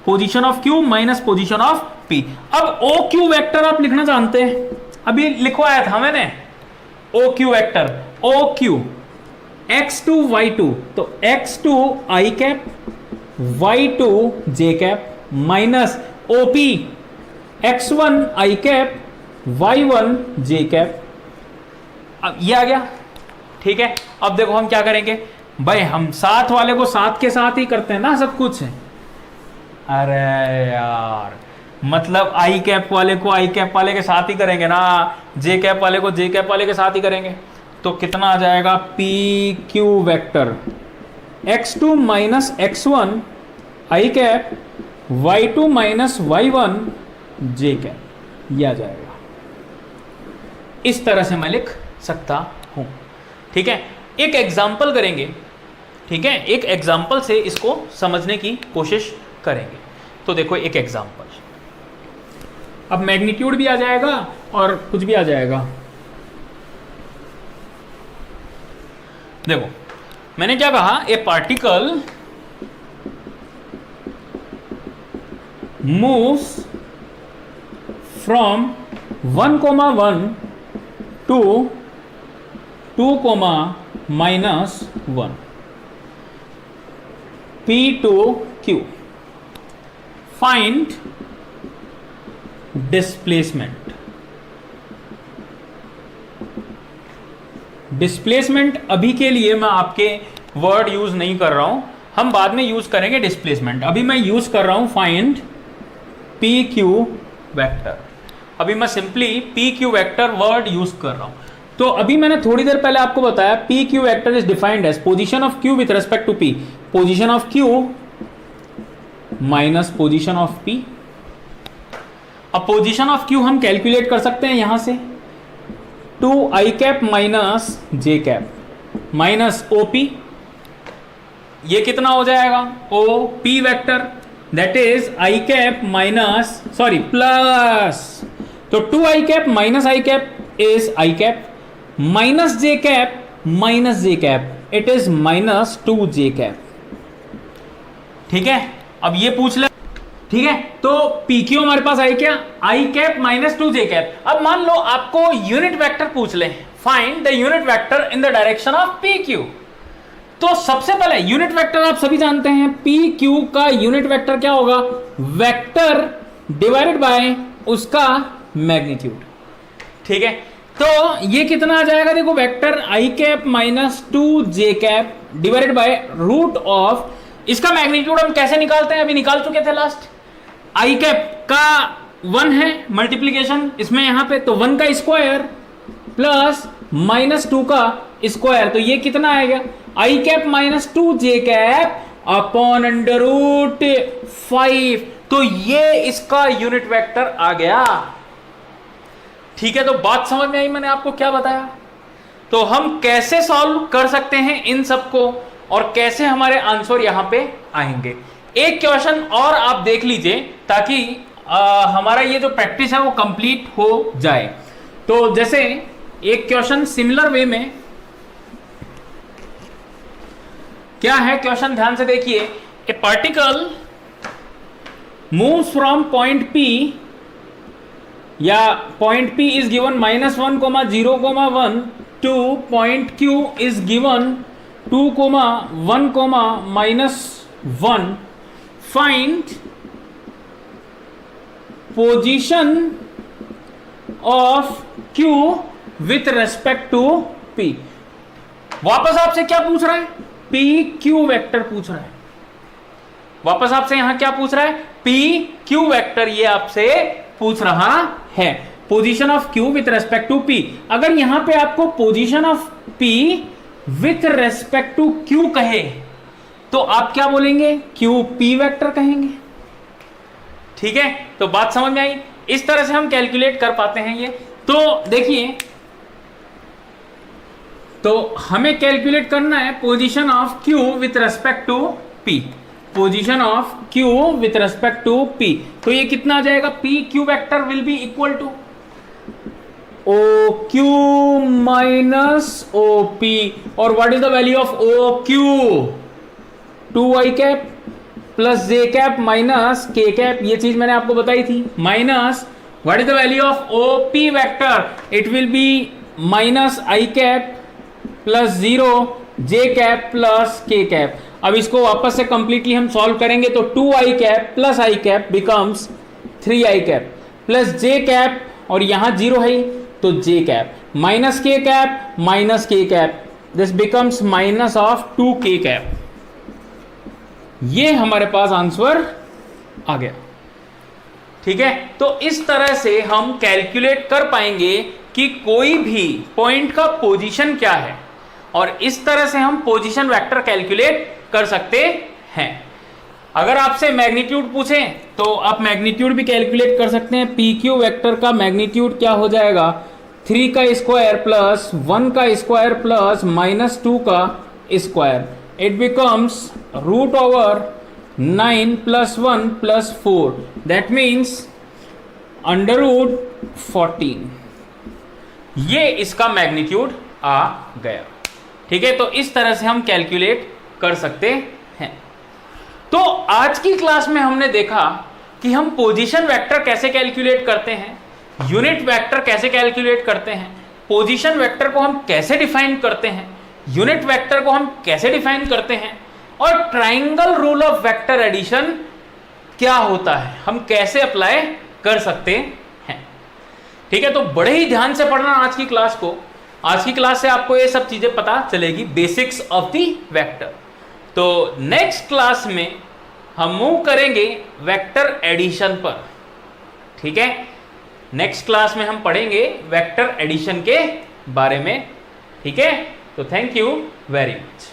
position of Q minus position of P। अब OQ वेक्टर आप लिखना जानते हैं, अभी लिखवाया था मैंने, OQ vector, OQ x2 y2, तो x2 i cap y2 j cap minus OP x1 i cap y1 j cap. अब ये आ गया, ठीक है। अब देखो हम क्या करेंगे भाई, हम साथ वाले को साथ के साथ ही करते हैं ना सब कुछ। अरे यार, मतलब आई कैप वाले को आई कैप वाले के साथ ही करेंगे ना, जे कैप वाले को जे कैप वाले के साथ ही करेंगे, तो कितना आ जाएगा, PQ vector x2 minus x1 आई कैप y2 माइनस y1 जे कैप, यह आ जाएगा। इस तरह से मैं लिख सकता हूं, ठीक है। एक एग्जाम्पल करेंगे, ठीक है, एक एग्जाम्पल से इसको समझने की कोशिश करेंगे। तो देखो एक एग्जाम्पल, अब मैग्नीट्यूड भी आ जाएगा और कुछ भी आ जाएगा। देखो मैंने क्या कहा, ए particle moves from 1,1 to 2,-1 P to Q. Find displacement. Displacement अभी के लिए मैं आपके वर्ड यूज नहीं कर रहा हूं, हम बाद में यूज करेंगे डिस्प्लेसमेंट। अभी मैं यूज कर रहा हूं फाइंड पी क्यू वेक्टर। अभी मैं simply P Q vector word use कर रहा हूं। तो अभी मैंने थोड़ी देर पहले आपको बताया P Q vector is defined as position of Q with respect to P, position of Q minus position of P. अब पोजीशन ऑफ क्यू हम कैलकुलेट कर सकते हैं यहां से 2i cap minus j cap minus OP, ये कितना हो जाएगा O P vector, that is i cap minus sorry plus, तो 2i cap minus i cap is i cap minus j cap it is minus 2j cap. ठीक है, अब ये पूछ ले, ठीक है, तो PQ हमारे पास आई क्या, i cap minus 2j cap. अब मान लो आपको यूनिट वेक्टर पूछ ले, find the unit vector in the direction of PQ। तो सबसे पहले यूनिट वेक्टर आप सभी जानते हैं, PQ का यूनिट वेक्टर क्या होगा, वेक्टर डिवाइडेड बाय उसका मैग्नीट्यूड। ठीक है, तो ये कितना आ जाएगा, देखो vector i cap minus 2j cap divided by root of, इसका मैग्नीट्यूड हम कैसे निकालते हैं, अभी निकाल चुके थे लास्ट। i कैप का 1 है मल्टीप्लीकेशन इसमें यहां पे, तो 1 का स्क्वायर प्लस माइनस 2 का स्क्वायर, तो ये कितना आएगा i cap minus 2j cap upon under root 5, तो ये इसका यूनिट वेक्टर आ गया। ठीक है, तो बात समझ में आई मैंने आपको क्या बताया। तो हम कैसे सॉल्व कर सकते हैं इन सबको और कैसे हमारे आंसर यहां पे आएंगे। एक क्वेश्चन और आप देख लीजिए ताकि हमारा ये जो प्रैक्टिस है वो कंप्लीट हो जाए। तो जैसे एक क्वेश्चन सिमिलर वे में क्या है, क्वेश्चन ध्यान से देखिए, ए particle moves from point P, या point P is given -1, 0, 1 two point Q is given 2, 1, -1, find position of Q with respect to P। वापस आपसे क्या पूछ रहा है, पी क्यू वेक्टर पूछ रहा है, वापस आपसे यहां क्या पूछ रहा है, पी क्यू वेक्टर ये आपसे पूछ रहा है, position of Q with respect to P. अगर यहां पे आपको position of P with respect to Q कहे तो आप क्या बोलेंगे, क्यू पी वेक्टर कहेंगे। ठीक है, तो बात समझ में आई, इस तरह से हम कैलकुलेट कर पाते हैं ये। तो देखिए, तो हमें कैलकुलेट करना है position of Q with respect to P, position of Q with respect to P, तो ये कितना आ जाएगा, P Q vector will be equal to O Q minus O P, और what is the value of O Q, 2i cap plus j cap minus k cap, ये चीज मैंने आपको बताई थी, minus what is the value of O P vector, it will be minus i cap plus 0 j cap plus k cap. अब इसको वापस से कंप्लीटली हम सॉल्व करेंगे, तो 2i cap plus i cap becomes 3i cap plus j cap, और यहां 0 है तो j cap minus k cap, this becomes minus of 2k cap. ये हमारे पास आंसर आ गया। ठीक है, तो इस तरह से हम कैलकुलेट कर पाएंगे कि कोई भी पॉइंट का पोजीशन क्या है, और इस तरह से हम पोजीशन वेक्टर कैलकुलेट कर सकते हैं। अगर आपसे मैग्नीट्यूड पूछें तो आप मैग्नीट्यूड भी कैलकुलेट कर सकते हैं। पी क्यू वेक्टर का मैग्नीट्यूड क्या हो जाएगा, 3 का स्क्वायर प्लस 1 का स्क्वायर प्लस -2 का square, it becomes root over 9 plus 1 plus 4, that means under root 14. ये इसका मैग्नीट्यूड आ गया। ठीक है, तो इस तरह से हम कैलकुलेट कर सकते हैं। तो आज की क्लास में हमने देखा कि हम पोजीशन वेक्टर कैसे कैलकुलेट करते हैं, यूनिट वेक्टर कैसे कैलकुलेट करते हैं, पोजीशन वेक्टर को हम कैसे डिफाइन करते हैं, यूनिट वेक्टर को हम कैसे डिफाइन करते हैं, और triangle rule of vector addition क्या होता है, हम कैसे अप्लाई कर सकते हैं। ठीक है, तो बड़े ही ध्यान से पढ़ना आज की क्लास को। आज की क्लास से आपको ये सब चीजें पता चलेगी, बेसिक्स ऑफ द वेक्टर। तो नेक्स्ट क्लास में हम मूव करेंगे वेक्टर एडिशन पर। ठीक है, नेक्स्ट क्लास में हम पढ़ेंगे वेक्टर एडिशन के बारे में। ठीक है, तो थैंक यू वेरी मच।